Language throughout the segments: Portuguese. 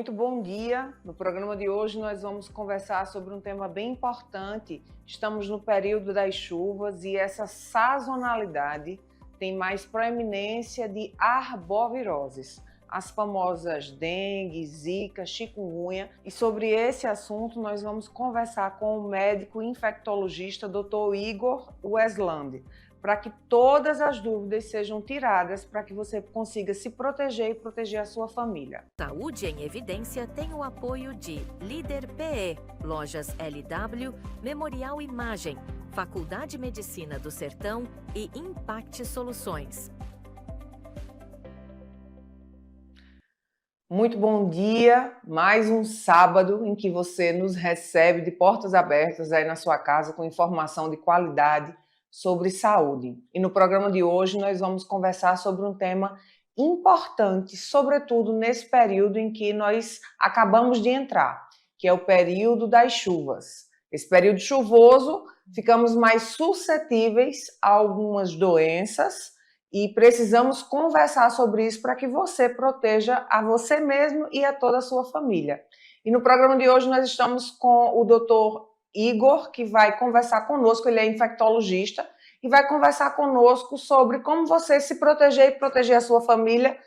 Muito bom dia. No programa de hoje nós vamos conversar sobre um tema bem importante. Estamos no período das chuvas e essa sazonalidade tem mais proeminência de arboviroses, as famosas dengue, zika, chikungunya. E sobre esse assunto nós vamos conversar com o médico infectologista Dr. Igor Wesland, para que todas as dúvidas sejam tiradas, para que você consiga se proteger e proteger a sua família. Saúde em Evidência tem o apoio de Líder PE, Lojas LW, Memorial Imagem, Faculdade Medicina do Sertão e Impact Soluções. Muito bom dia, mais um sábado em que você nos recebe de portas abertas aí na sua casa com informação de qualidade sobre saúde. E no programa de hoje nós vamos conversar sobre um tema importante, sobretudo nesse período em que nós acabamos de entrar, que é o período das chuvas. Esse período chuvoso, ficamos mais suscetíveis a algumas doenças e precisamos conversar sobre isso para que você proteja a você mesmo e a toda a sua família. E no programa de hoje nós estamos com o Dr. Igor, que vai conversar conosco, ele é infectologista, e vai conversar conosco sobre como você se proteger e proteger a sua família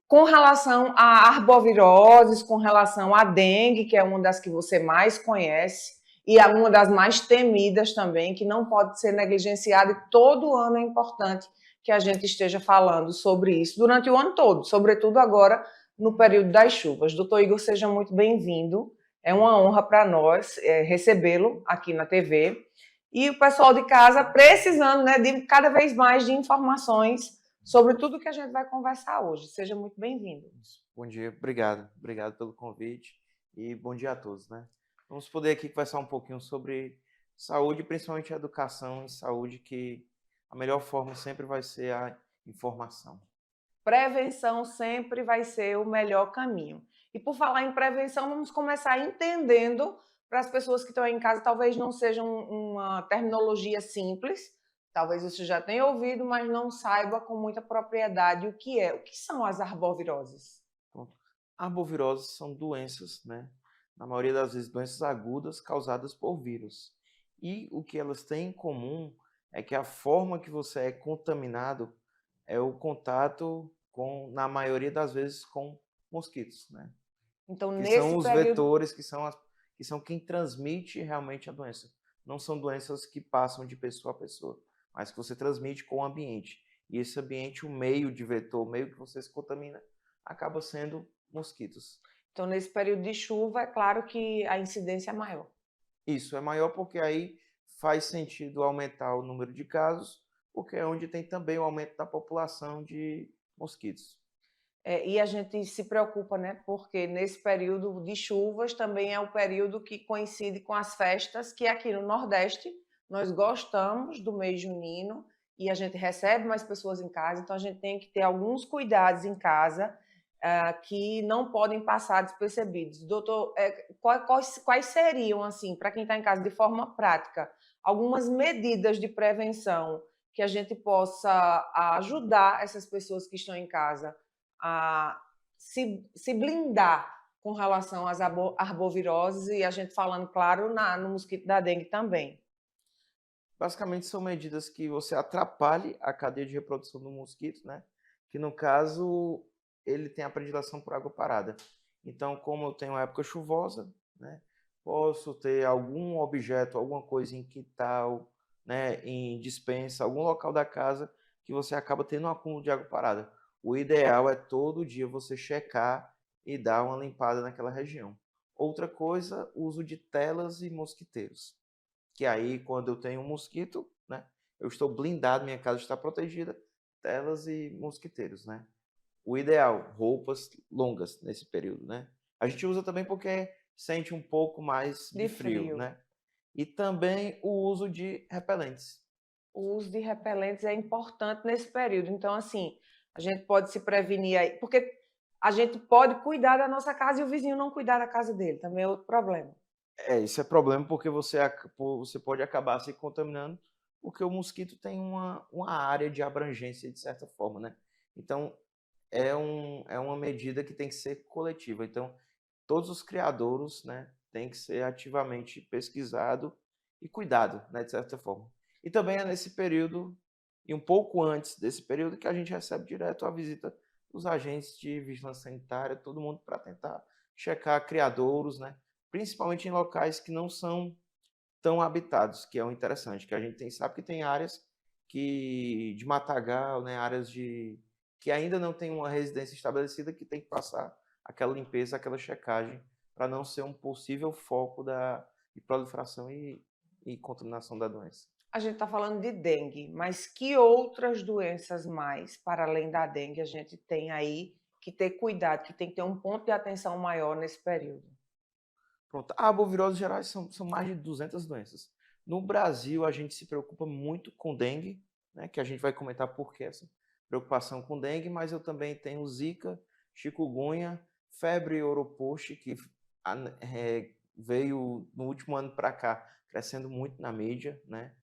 com relação a arboviroses, com relação à dengue, que é uma das que você mais conhece, e é uma das mais temidas também, que não pode ser negligenciada, e todo ano é importante que a gente esteja falando sobre isso durante o ano todo, sobretudo agora no período das chuvas. Doutor Igor, seja muito bem-vindo. É uma honra para nós recebê-lo aqui na TV. E o pessoal de casa precisando, né, de cada vez mais de informações sobre tudo que a gente vai conversar hoje. Seja muito bem-vindo. Bom dia, obrigado. Obrigado pelo convite e bom dia a todos, né? Vamos poder aqui conversar um pouquinho sobre saúde, principalmente a educação em saúde, que a melhor forma sempre vai ser a informação. Prevenção sempre vai ser o melhor caminho. E por falar em prevenção, vamos começar entendendo para as pessoas que estão em casa, talvez não seja uma terminologia simples, talvez você já tenha ouvido, mas não saiba com muita propriedade o que é. O que são as arboviroses? Então, arboviroses são doenças, né? Na maioria das vezes, doenças agudas causadas por vírus. E o que elas têm em comum é que a forma que você é contaminado é o contato com, na maioria das vezes, com mosquitos, né? Então, Que nesse são os período, vetores, que são quem transmite realmente a doença. Não são doenças que passam de pessoa a pessoa, mas que você transmite com o ambiente. E esse ambiente, o meio de vetor, o meio que você se contamina, acaba sendo mosquitos. então, nesse período de chuva, é claro que a incidência é maior. Isso é maior porque aí faz sentido aumentar o número de casos, porque é onde tem também o aumento da população de mosquitos. E a gente se preocupa, né? Porque nesse período de chuvas também é o período que coincide com as festas, que aqui no Nordeste nós gostamos do mês junino e a gente recebe mais pessoas em casa, então a gente tem que ter alguns cuidados em casa que não podem passar despercebidos. Doutor, quais seriam, assim, para quem está em casa de forma prática, algumas medidas de prevenção que a gente possa ajudar essas pessoas que estão em casa a se blindar com relação às arboviroses e a gente falando, claro, no mosquito da dengue também. Basicamente são medidas que você atrapalhe a cadeia de reprodução do mosquito, né? Que no caso ele tem a predileção por água parada. Então, como eu tenho época chuvosa, né? Posso ter algum objeto, alguma coisa em quintal, né? Em despensa, algum local da casa que você acaba tendo um acúmulo de água parada. O ideal é todo dia você checar e dar uma limpada naquela região. Outra coisa, uso de telas e mosquiteiros, que aí quando eu tenho um mosquito, né, eu estou blindado, minha casa está protegida, telas e mosquiteiros, né? O ideal, roupas longas nesse período, né? A gente usa também porque sente um pouco mais De de frio, frio. né? E também o uso de repelentes. O uso de repelentes é importante nesse período. Então, assim, a gente pode se prevenir aí, porque a gente pode cuidar da nossa casa e o vizinho não cuidar da casa dele, também é outro problema. Isso é problema porque você pode acabar se contaminando, porque o mosquito tem uma área de abrangência de certa forma, né? Então, é uma medida que tem que ser coletiva. Então, todos os criadouros, né, têm que ser ativamente pesquisado e cuidado, né, de certa forma. E também é nesse período, e um pouco antes desse período, que a gente recebe direto a visita dos agentes de vigilância sanitária, todo mundo para tentar checar criadouros, né, principalmente em locais que não são tão habitados, que é o interessante, que a gente sabe que tem áreas de matagal, né, áreas que ainda não tem uma residência estabelecida, que tem que passar aquela limpeza, aquela checagem, para não ser um possível foco de proliferação e contaminação da doença. A gente está falando de dengue, mas que outras doenças mais, para além da dengue, a gente tem aí que ter cuidado, que tem que ter um ponto de atenção maior nesse período? Pronto. A arboviroses gerais são mais de 200 doenças. No Brasil, a gente se preocupa muito com dengue, né, que a gente vai comentar por que essa preocupação com dengue, mas eu também tenho zika, chikungunya, febre oropouche, que veio no último ano para cá, crescendo muito na mídia, né?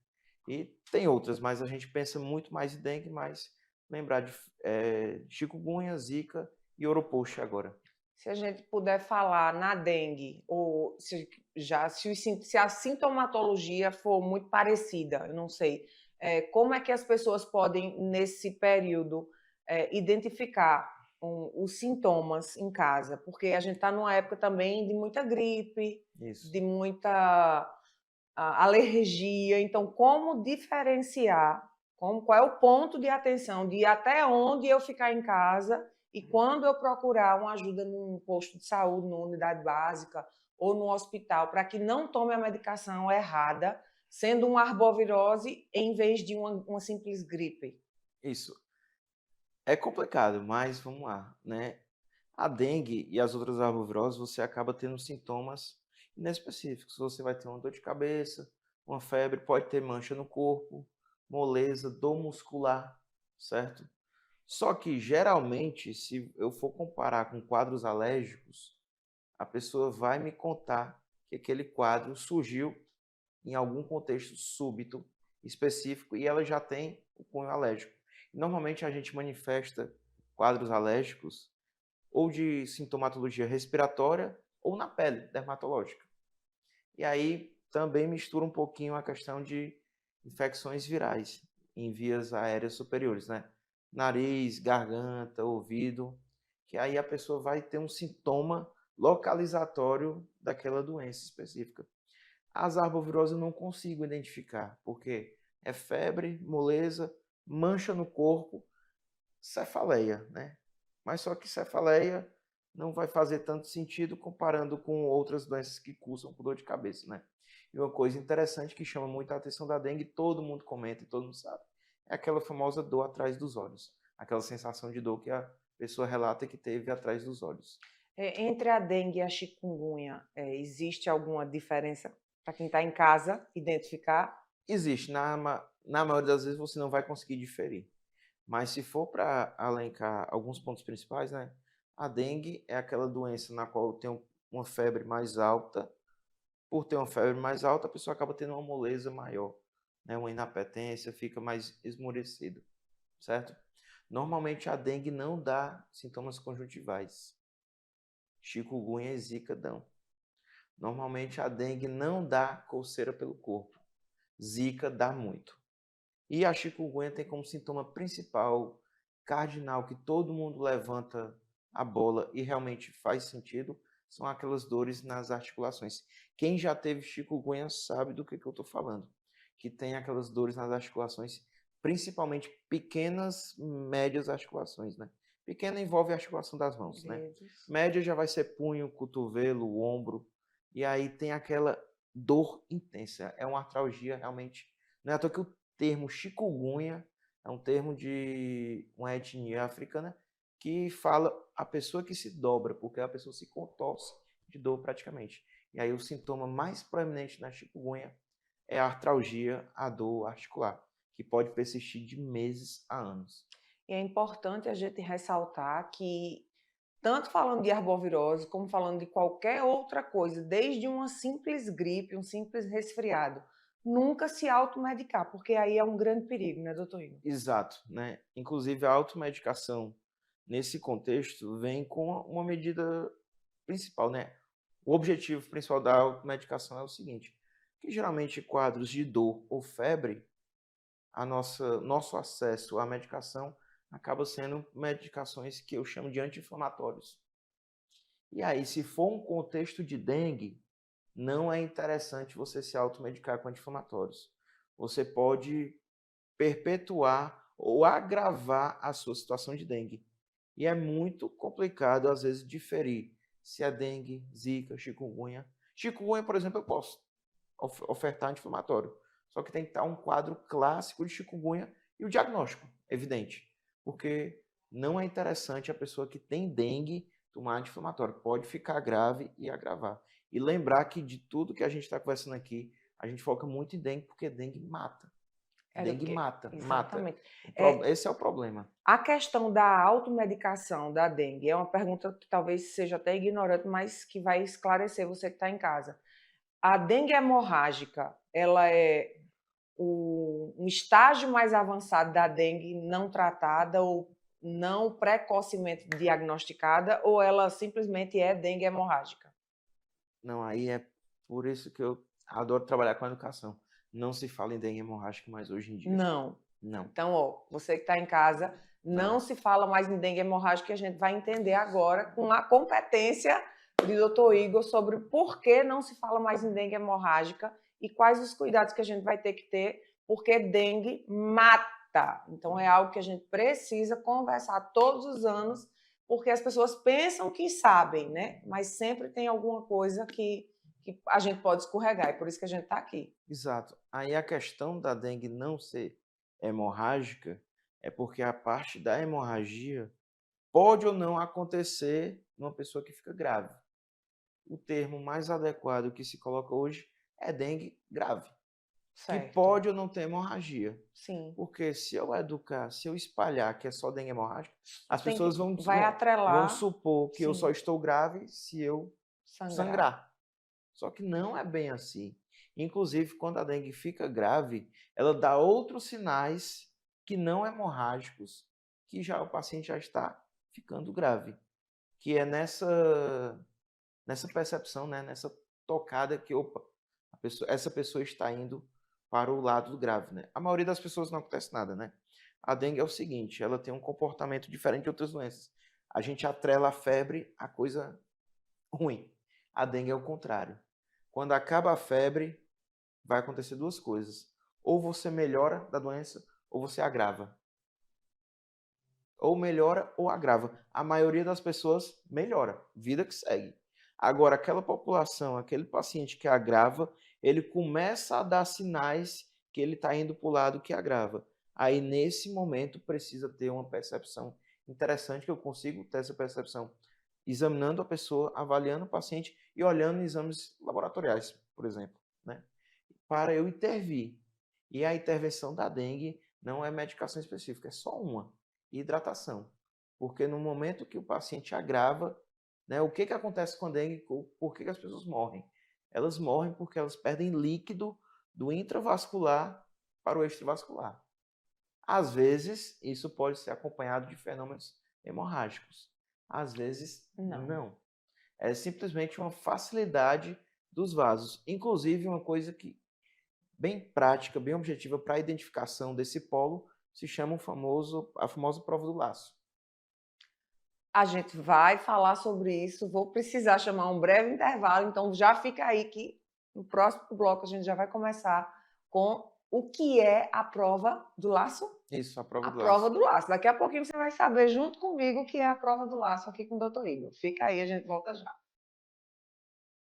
E tem outras, mas a gente pensa muito mais em dengue, mas lembrar de chikungunya, zika e oropouche agora. Se a gente puder falar na dengue, ou se a sintomatologia for muito parecida, eu não sei, como é que as pessoas podem, nesse período, identificar os sintomas em casa? Porque a gente está numa época também de muita gripe, Isso. de muita alergia, então como diferenciar, qual é o ponto de atenção de até onde eu ficar em casa e quando eu procurar uma ajuda num posto de saúde, numa unidade básica ou no hospital, para que não tome a medicação errada, sendo uma arbovirose em vez de uma simples gripe. Isso. É complicado, mas vamos lá, né? A dengue e as outras arboviroses, você acaba tendo sintomas inespecíficos. Você vai ter uma dor de cabeça, uma febre, pode ter mancha no corpo, moleza, dor muscular, certo? Só que, geralmente, se eu for comparar com quadros alérgicos, a pessoa vai me contar que aquele quadro surgiu em algum contexto súbito, específico, e ela já tem o cunho alérgico. Normalmente, a gente manifesta quadros alérgicos ou de sintomatologia respiratória ou na pele, dermatológica. E aí também mistura um pouquinho a questão de infecções virais em vias aéreas superiores, né? Nariz, garganta, ouvido, que aí a pessoa vai ter um sintoma localizatório daquela doença específica. As arboviroses eu não consigo identificar, porque é febre, moleza, mancha no corpo, cefaleia, né? Mas só que cefaleia não vai fazer tanto sentido comparando com outras doenças que cursam por dor de cabeça, né? E uma coisa interessante que chama muito a atenção da dengue, todo mundo comenta e todo mundo sabe, é aquela famosa dor atrás dos olhos. Aquela sensação de dor que a pessoa relata que teve atrás dos olhos. Entre a dengue e a chikungunya, existe alguma diferença para quem está em casa identificar? Existe, na maioria das vezes você não vai conseguir diferir. Mas se for para alencar alguns pontos principais, né? A dengue é aquela doença na qual tem uma febre mais alta. Por ter uma febre mais alta, a pessoa acaba tendo uma moleza maior, né? Uma inapetência, fica mais esmorecido, certo? Normalmente a dengue não dá sintomas conjuntivais. Chikungunya e zika dão. Normalmente a dengue não dá coceira pelo corpo. Zika dá muito. E a chikungunya tem como sintoma principal, cardinal, que todo mundo levanta a bola e realmente faz sentido, são aquelas dores nas articulações. Quem já teve chikungunya sabe do que eu estou falando. Que tem aquelas dores nas articulações, principalmente pequenas, médias articulações, né? Pequena envolve a articulação das mãos, né? Média já vai ser punho, cotovelo, ombro. E aí tem aquela dor intensa. É uma artralgia realmente. Não é à toa que o termo chikungunya é um termo de uma etnia africana que fala a pessoa que se dobra, porque a pessoa se contorce de dor praticamente. E aí o sintoma mais proeminente na chikungunya é a artralgia, a dor articular, que pode persistir de meses a anos. E é importante a gente ressaltar que, tanto falando de arbovirose, como falando de qualquer outra coisa, desde uma simples gripe, um simples resfriado, nunca se automedicar, porque aí é um grande perigo, né, doutor Igor? Exato, né? Inclusive a automedicação, nesse contexto, vem com uma medida principal, né? O objetivo principal da automedicação é o seguinte, que geralmente quadros de dor ou febre, nosso acesso à medicação acaba sendo medicações que eu chamo de anti-inflamatórios. E aí, se for um contexto de dengue, não é interessante você se automedicar com anti-inflamatórios. Você pode perpetuar ou agravar a sua situação de dengue. E é muito complicado, às vezes, diferir se é dengue, zika, chikungunya. Chikungunya, por exemplo, eu posso ofertar anti-inflamatório. Só que tem que estar um quadro clássico de chikungunya e o diagnóstico, evidente. Porque não é interessante a pessoa que tem dengue tomar anti-inflamatório. Pode ficar grave e agravar. E lembrar que de tudo que a gente está conversando aqui, a gente foca muito em dengue, porque dengue mata. Dengue mata, exatamente. mata. Esse é o problema. A questão da automedicação da dengue é uma pergunta que talvez seja até ignorante, mas que vai esclarecer você que está em casa. A dengue hemorrágica, ela é um estágio mais avançado da dengue não tratada ou não precocemente diagnosticada, ou ela simplesmente é dengue hemorrágica? Não, aí é por isso que eu adoro trabalhar com a educação. Não se fala em dengue hemorrágica mais hoje em dia. Não. Não. Então, ó, você que está em casa, não se fala mais em dengue hemorrágica, que a gente vai entender agora com a competência do Dr. Igor sobre por que não se fala mais em dengue hemorrágica e quais os cuidados que a gente vai ter que ter, porque dengue mata. Então, é algo que a gente precisa conversar todos os anos, porque as pessoas pensam que sabem, né? Mas sempre tem alguma coisa que a gente pode escorregar, e por isso que a gente está aqui. Exato. Aí a questão da dengue não ser hemorrágica é porque a parte da hemorragia pode ou não acontecer numa pessoa que fica grave. O termo mais adequado que se coloca hoje é dengue grave. Certo. Que pode ou não ter hemorragia. Sim. Porque se eu educar, se eu espalhar que é só dengue hemorrágica, as Tem pessoas atrelar, vão supor que eu sim, só estou grave se eu sangrar. Só que não é bem assim. Inclusive, quando a dengue fica grave, ela dá outros sinais que não hemorrágicos, que já o paciente já está ficando grave. Que é nessa percepção, né? Nessa tocada que, opa, essa pessoa está indo para o lado grave, né? A maioria das pessoas não acontece nada, né? A dengue é o seguinte, ela tem um comportamento diferente de outras doenças. A gente atrela a febre a coisa ruim. A dengue é o contrário. Quando acaba a febre, vai acontecer duas coisas. Ou você melhora da doença, ou você agrava. Ou melhora ou agrava. A maioria das pessoas melhora. Vida que segue. Agora, aquela população, aquele paciente que agrava, ele começa a dar sinais que ele está indo para o lado que agrava. Aí, nesse momento, precisa ter uma percepção interessante, que eu consigo ter essa percepção examinando a pessoa, avaliando o paciente e olhando exames laboratoriais, por exemplo, né? Para eu intervir. E a intervenção da dengue não é medicação específica, é só uma, hidratação. Porque no momento que o paciente agrava, né, o que acontece com a dengue? Por que as pessoas morrem? Elas morrem porque elas perdem líquido do intravascular para o extravascular. Às vezes, isso pode ser acompanhado de fenômenos hemorrágicos. Às vezes, não. É simplesmente uma facilidade dos vasos. Inclusive, uma coisa que bem prática, bem objetiva para a identificação desse polo se chama a famosa prova do laço. A gente vai falar sobre isso, vou precisar chamar um breve intervalo, então já fica aí que no próximo bloco a gente já vai começar com o que é a prova do laço? Isso, a prova do laço. A prova do laço. Daqui a pouquinho você vai saber junto comigo o que é a prova do laço aqui com o Dr. Igor. Fica aí, a gente volta já.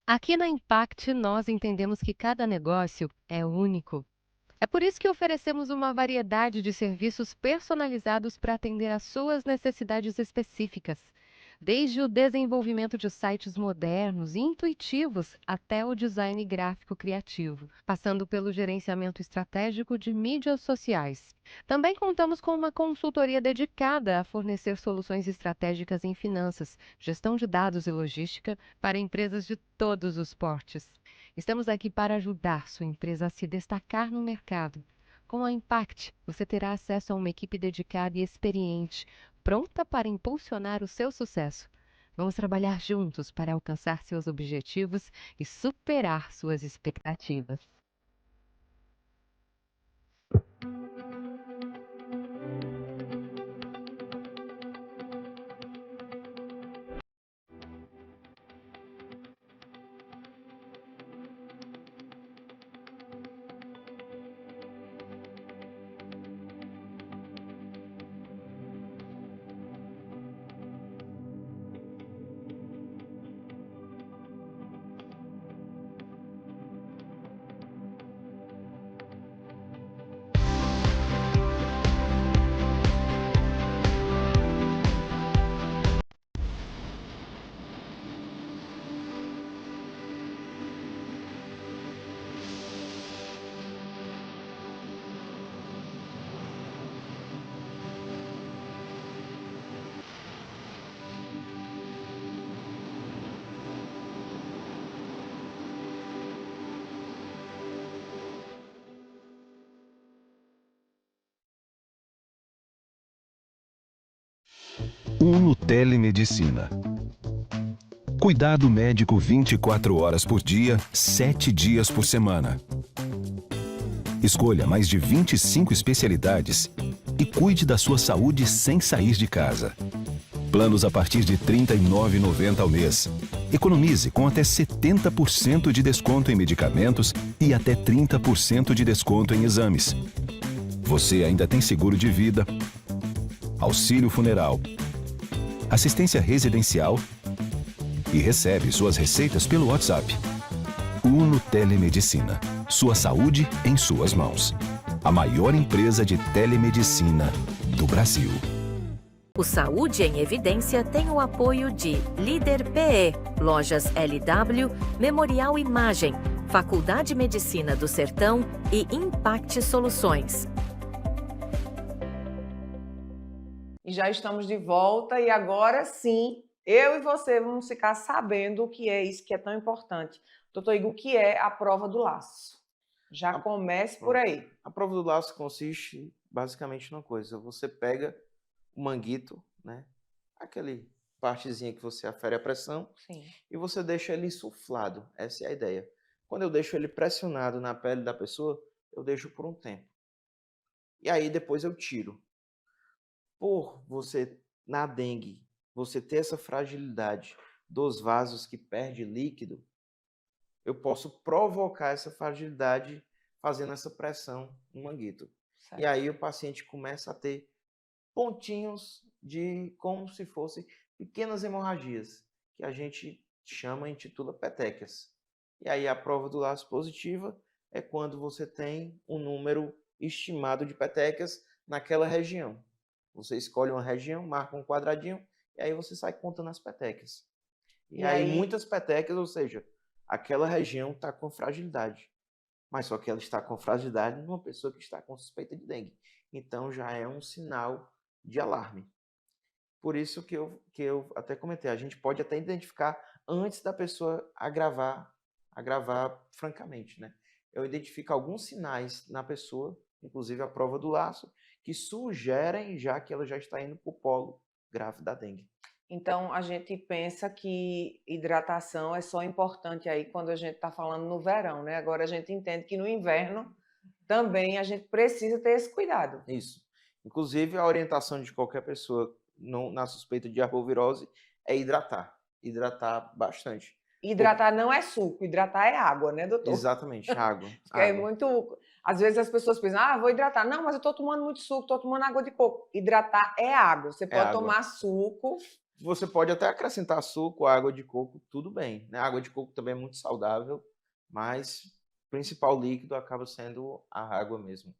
Aqui na Impact, nós entendemos que cada negócio é único. É por isso que oferecemos uma variedade de serviços personalizados para atender às suas necessidades específicas. Desde o desenvolvimento de sites modernos e intuitivos até o design gráfico criativo, passando pelo gerenciamento estratégico de mídias sociais. Também contamos com uma consultoria dedicada a fornecer soluções estratégicas em finanças, gestão de dados e logística para empresas de todos os portes. Estamos aqui para ajudar sua empresa a se destacar no mercado. Com a Impact, você terá acesso a uma equipe dedicada e experiente, pronta para impulsionar o seu sucesso. Vamos trabalhar juntos para alcançar seus objetivos e superar suas expectativas. Uno Telemedicina. Cuidado médico 24 horas por dia, 7 dias por semana. Escolha mais de 25 especialidades e cuide da sua saúde sem sair de casa. Planos a partir de R$ 39,90 ao mês. Economize com até 70% de desconto em medicamentos e até 30% de desconto em exames. Você ainda tem seguro de vida, auxílio funeral, assistência residencial e recebe suas receitas pelo WhatsApp. Uno Telemedicina. Sua saúde em suas mãos. A maior empresa de telemedicina do Brasil. O Saúde em Evidência tem o apoio de Líder PE, Lojas LW, Memorial Imagem, Faculdade de Medicina do Sertão e Impact Soluções. E já estamos de volta e agora sim, eu e você vamos ficar sabendo o que é isso que é tão importante. Doutor Igor, o que é a prova do laço? Já comece por aí. A prova do laço consiste basicamente numa coisa. Você pega o manguito, né? Aquele partezinha que você afere a pressão. Sim. E você deixa ele insuflado. Essa é a ideia. Quando eu deixo ele pressionado na pele da pessoa, eu deixo por um tempo. E aí depois eu tiro. Por você, na dengue, você ter essa fragilidade dos vasos que perde líquido, eu posso provocar essa fragilidade fazendo essa pressão no manguito. Certo. E aí o paciente começa a ter pontinhos de como se fossem pequenas hemorragias, que a gente chama e intitula petequias. E aí a prova do laço positiva é quando você tem um número estimado de petequias naquela região. Você escolhe uma região, marca um quadradinho e aí você sai contando as petequias. E aí muitas petequias, ou seja, aquela região está com fragilidade. Mas só que ela está com fragilidade numa pessoa que está com suspeita de dengue. Então já é um sinal de alarme. Por isso que eu até comentei, a gente pode até identificar antes da pessoa agravar francamente, né? Eu identifico alguns sinais na pessoa, inclusive a prova do laço, que sugerem já que ela já está indo para o polo grave da dengue. Então, a gente pensa que hidratação é só importante aí quando a gente está falando no verão, né? Agora a gente entende que no inverno também a gente precisa ter esse cuidado. Isso. Inclusive, a orientação de qualquer pessoa na suspeita de arbovirose é hidratar. Hidratar bastante. Hidratar não é suco, hidratar é água, né, doutor? Exatamente, água. É muito... Às vezes as pessoas pensam, vou hidratar. Não, mas eu estou tomando muito suco, estou tomando água de coco. Hidratar é água. Você pode tomar suco. Você pode até acrescentar suco, água de coco, tudo bem. Né? A água de coco também é muito saudável, mas o principal líquido acaba sendo a água mesmo.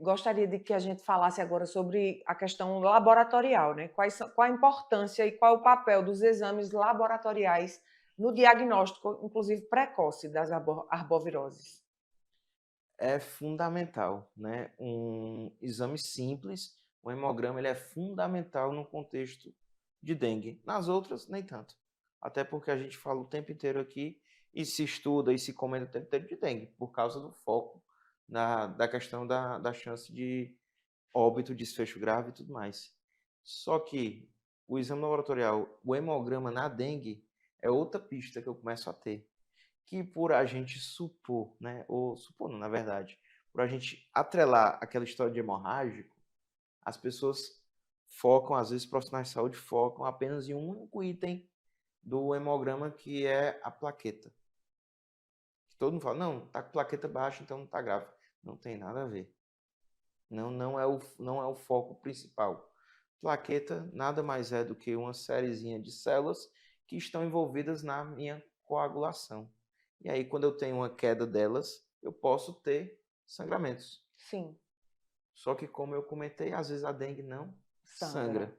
Gostaria de que a gente falasse agora sobre a questão laboratorial, né? Qual a importância e qual o papel dos exames laboratoriais no diagnóstico, inclusive precoce, das arboviroses? É fundamental, né? Um exame simples, o hemograma, ele é fundamental no contexto de dengue. Nas outras, nem tanto. Até porque a gente fala o tempo inteiro aqui e se estuda e se comenta o tempo inteiro de dengue, por causa do foco da questão da chance de óbito, desfecho grave e tudo mais. Só que o exame laboratorial, o hemograma na dengue, é outra pista que eu começo a ter. Que por a gente supor, né? Ou supor não, na verdade, por a gente atrelar aquela história de hemorrágico, as pessoas focam, às vezes profissionais de saúde focam apenas em um único item do hemograma, que é a plaqueta. Todo mundo fala, não, tá com plaqueta baixa, então não tá grave. Não tem nada a ver. Não é o foco principal. Plaqueta nada mais é do que uma sériezinha de células que estão envolvidas na minha coagulação. E aí, quando eu tenho uma queda delas, eu posso ter sangramentos. Sim, Só que, como eu comentei, às vezes a dengue não sangra. sangra.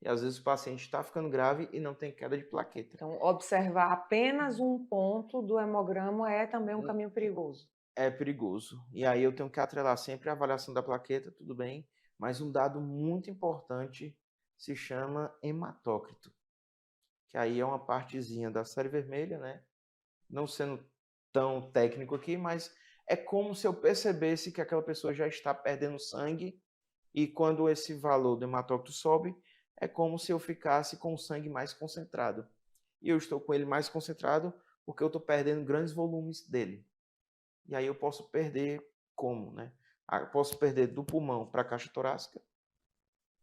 E às vezes o paciente está ficando grave e não tem queda de plaqueta. Então, observar apenas um ponto do hemograma é também um caminho perigoso. É perigoso. E aí eu tenho que atrelar sempre a avaliação da plaqueta, tudo bem, mas um dado muito importante se chama hematócrito, que aí é uma partezinha da série vermelha, né? Não sendo tão técnico aqui, mas é como se eu percebesse que aquela pessoa já está perdendo sangue, e quando esse valor do hematócrito sobe, é como se eu ficasse com o sangue mais concentrado. E eu estou com ele mais concentrado porque eu estou perdendo grandes volumes dele. E aí eu posso perder como, né? Eu posso perder do pulmão para a caixa torácica,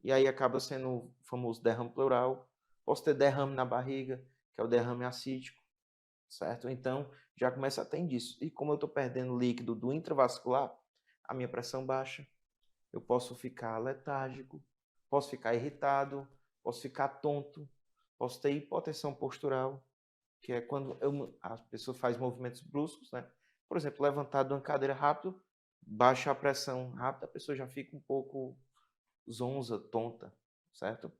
e aí acaba sendo o famoso derrame pleural. Posso ter derrame na barriga, que é o derrame acítico, certo? Então, já começa a ter indício. E como eu estou perdendo líquido do intravascular, a minha pressão baixa, eu posso ficar letárgico, posso ficar irritado, posso ficar tonto, posso ter hipotensão postural, que é quando a pessoa faz movimentos bruscos, né? Por exemplo, levantar de uma cadeira rápido, baixa a pressão rápida, a pessoa já fica um pouco zonza, tonta, certo?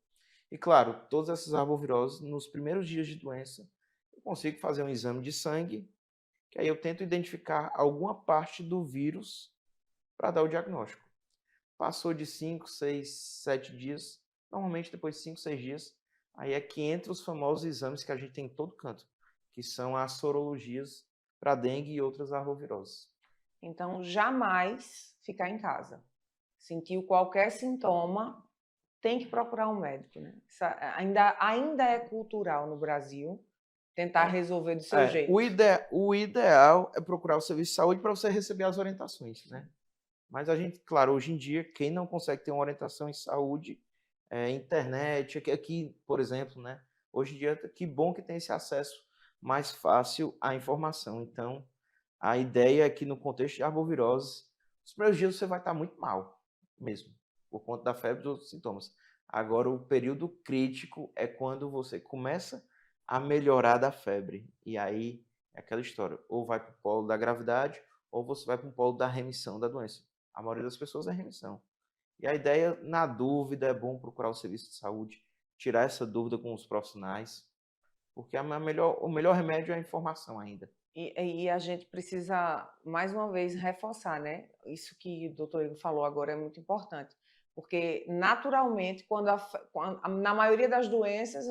E claro, todas essas arboviroses, nos primeiros dias de doença, eu consigo fazer um exame de sangue, que aí eu tento identificar alguma parte do vírus para dar o diagnóstico. Passou de 5, 6, 7 dias, normalmente depois de 5, 6 dias, aí é que entra os famosos exames que a gente tem em todo canto, que são as sorologias para dengue e outras arboviroses. Então, jamais ficar em casa. Sentiu qualquer sintoma, tem que procurar um médico, né? Isso ainda é cultural no Brasil tentar resolver do seu jeito. O ideal é procurar o serviço de saúde para você receber as orientações, né? Mas a gente, claro, hoje em dia, quem não consegue ter uma orientação em saúde, internet, aqui, por exemplo, né? Hoje em dia, que bom que tem esse acesso mais fácil à informação. Então, a ideia é que no contexto de arbovirose, os primeiros dias você vai estar muito mal mesmo, por conta da febre e dos outros sintomas. Agora, o período crítico é quando você começa a melhorar da febre. E aí, é aquela história, ou vai para o polo da gravidade, ou você vai para o polo da remissão da doença. A maioria das pessoas é remissão. E a ideia, na dúvida, é bom procurar o serviço de saúde, tirar essa dúvida com os profissionais, porque o melhor remédio é a informação ainda. E a gente precisa, mais uma vez, reforçar, né? Isso que o doutor Igor falou agora é muito importante. Porque, naturalmente, na maioria das doenças,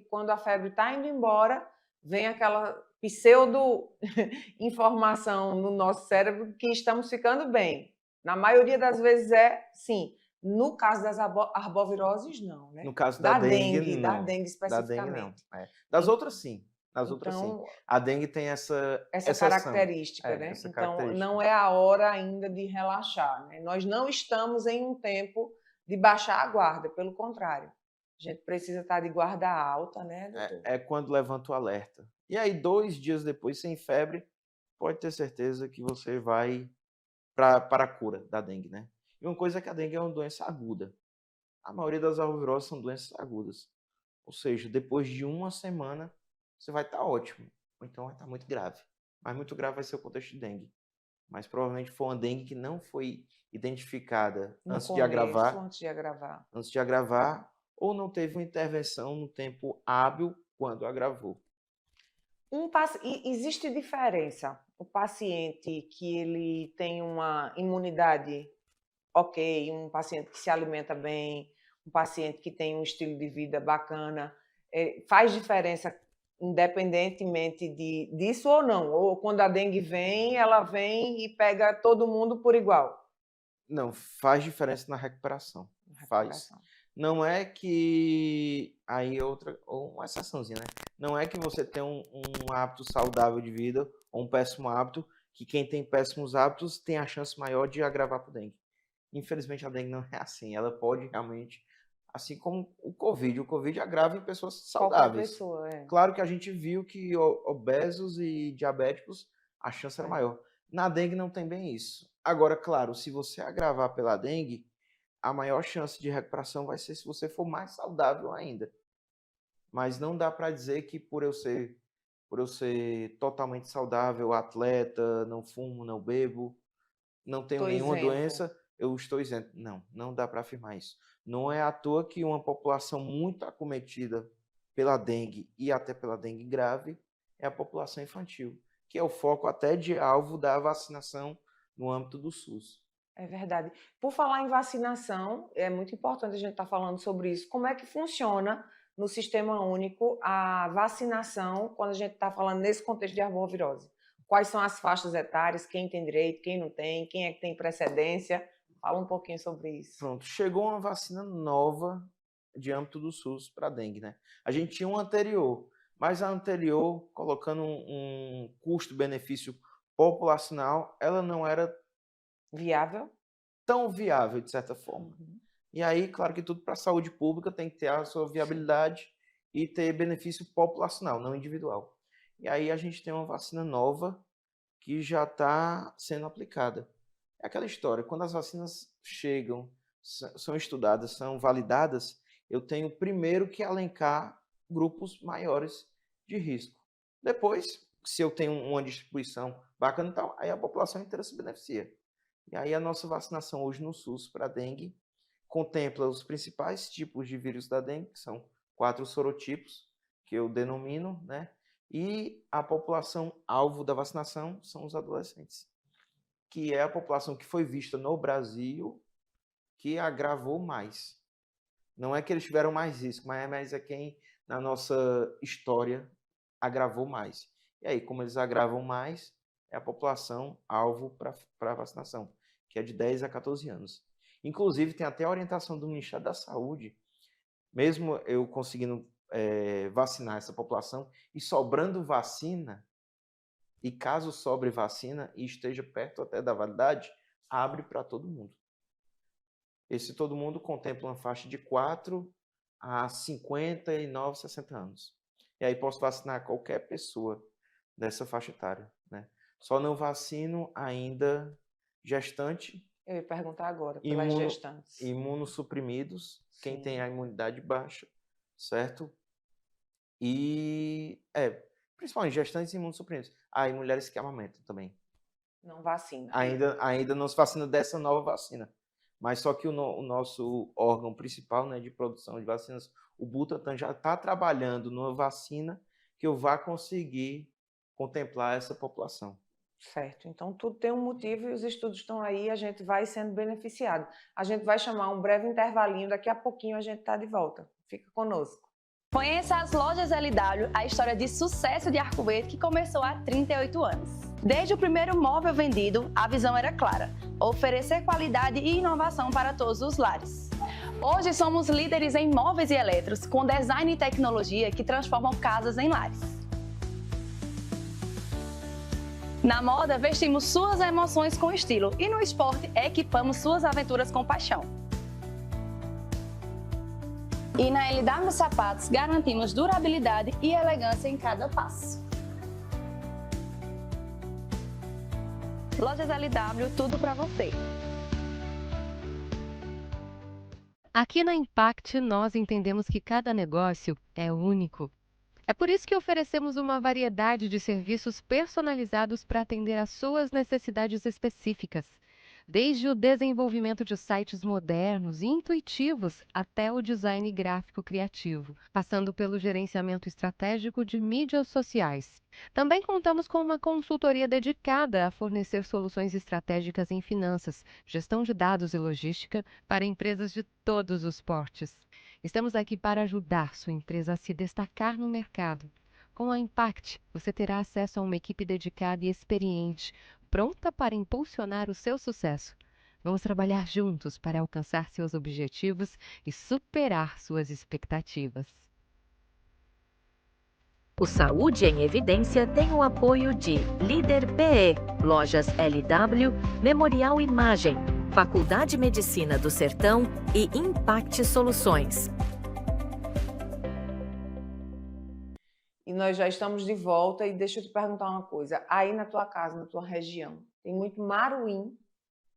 quando a febre está indo embora, vem aquela pseudo-informação no nosso cérebro que estamos ficando bem. Na maioria das vezes sim. No caso das arboviroses, não, né? No caso da dengue, não. Da dengue especificamente. Da dengue, não. Das outras, sim. Outras, sim. A dengue tem essa característica, né? Então, não é a hora ainda de relaxar, né? Nós não estamos em um tempo de baixar a guarda, pelo contrário. A gente precisa estar de guarda alta, né, doutor? É quando levanta o alerta. E aí, 2 dias depois, sem febre, pode ter certeza que você vai para a cura da dengue, né? E uma coisa é que a dengue é uma doença aguda. A maioria das arboviroses são doenças agudas. Ou seja, depois de 1 semana, você vai estar ótimo. Ou então vai estar muito grave. Mas muito grave vai ser o contexto de dengue. Mas provavelmente foi uma dengue que não foi identificada antes de agravar, ou não teve uma intervenção no tempo hábil quando agravou. Existe diferença? O paciente que ele tem uma imunidade ok, um paciente que se alimenta bem, um paciente que tem um estilo de vida bacana, faz diferença independentemente disso ou não? Ou quando a dengue vem, ela vem e pega todo mundo por igual? Não, faz diferença na recuperação. Faz. Não é que. Aí é outra. Ou uma exceçãozinha, né? Não é que você tem um hábito saudável de vida ou um péssimo hábito, que quem tem péssimos hábitos tem a chance maior de agravar por dengue. Infelizmente a dengue não é assim. Ela pode realmente. Assim como o Covid. O Covid agrava em pessoas Qualquer saudáveis. pessoa, é. Claro que a gente viu que obesos e diabéticos a chance era É. maior. Na dengue não tem bem isso. Agora, claro, se você agravar pela dengue, a maior chance de recuperação vai ser se você for mais saudável ainda. Mas não dá para dizer que por eu ser totalmente saudável, atleta, não fumo, não bebo, não tenho Tô nenhuma isento. doença, eu estou isento. Não, não dá para afirmar isso. Não é à toa que uma população muito acometida pela dengue e até pela dengue grave é a população infantil, que é o foco até de alvo da vacinação no âmbito do SUS. É verdade. Por falar em vacinação, é muito importante a gente estar falando sobre isso. Como é que funciona no Sistema Único a vacinação quando a gente está falando nesse contexto de arbovirose? Quais são as faixas etárias, quem tem direito, quem não tem, quem é que tem precedência? Fala um pouquinho sobre isso. Pronto, chegou uma vacina nova de âmbito do SUS para dengue, né? A gente tinha uma anterior, mas a anterior, colocando um custo-benefício populacional, ela não era Viável? tão viável, de certa forma. Uhum. E aí, claro que tudo para a saúde pública tem que ter a sua Sim. viabilidade e ter benefício populacional, não individual. E aí a gente tem uma vacina nova que já está sendo aplicada. É aquela história, quando as vacinas chegam, são estudadas, são validadas, eu tenho primeiro que elencar grupos maiores de risco. Depois, se eu tenho uma distribuição bacana e tal, aí a população inteira se beneficia. E aí a nossa vacinação hoje no SUS para dengue contempla os principais tipos de vírus da dengue, que são 4 sorotipos, que eu denomino, né? E a população alvo da vacinação são os adolescentes, que é a população que foi vista no Brasil que agravou mais. Não é que eles tiveram mais risco, mas é quem, na nossa história, agravou mais. E aí, como eles agravam mais, é a população alvo para vacinação, que é de 10 a 14 anos. Inclusive, tem até a orientação do Ministério da Saúde, mesmo eu conseguindo vacinar essa população e sobrando vacina, e caso sobre vacina e esteja perto até da validade, abre para todo mundo. Esse todo mundo contempla uma faixa de 4 a 59, 60 anos. E aí posso vacinar qualquer pessoa dessa faixa etária, né? Só não vacino ainda gestante, Eu ia perguntar agora, pelas gestantes. imunossuprimidos, quem Sim. tem a imunidade baixa, certo? E, principalmente gestantes e imunossuprimidos. Ah, e mulheres que amamentam também. Não vacina. Ainda não se vacina dessa nova vacina. Mas só que o nosso órgão principal, né, de produção de vacinas, o Butantan, já está trabalhando numa vacina que eu vá conseguir contemplar essa população. Certo. Então, tudo tem um motivo e os estudos estão aí e a gente vai sendo beneficiado. A gente vai chamar um breve intervalinho, daqui a pouquinho a gente está de volta. Fica conosco. Conheça as lojas LW, a história de sucesso de Arco Verde que começou há 38 anos. Desde o primeiro móvel vendido, a visão era clara: oferecer qualidade e inovação para todos os lares. Hoje somos líderes em móveis e eletros, com design e tecnologia que transformam casas em lares. Na moda, vestimos suas emoções com estilo e no esporte, equipamos suas aventuras com paixão. E na LW Sapatos, garantimos durabilidade e elegância em cada passo. Lojas LW, tudo para você. Aqui na Impact, nós entendemos que cada negócio é único. É por isso que oferecemos uma variedade de serviços personalizados para atender às suas necessidades específicas. Desde o desenvolvimento de sites modernos e intuitivos até o design gráfico criativo, passando pelo gerenciamento estratégico de mídias sociais. Também contamos com uma consultoria dedicada a fornecer soluções estratégicas em finanças, gestão de dados e logística para empresas de todos os portes. Estamos aqui para ajudar sua empresa a se destacar no mercado. Com a Impact, você terá acesso a uma equipe dedicada e experiente, pronta para impulsionar o seu sucesso. Vamos trabalhar juntos para alcançar seus objetivos e superar suas expectativas. O Saúde em Evidência tem o apoio de Líder PE, Lojas LW, Memorial Imagem, Faculdade Medicina do Sertão e Impact Soluções. E nós já estamos de volta e deixa eu te perguntar uma coisa. Aí na tua casa, na tua região, tem muito maruim,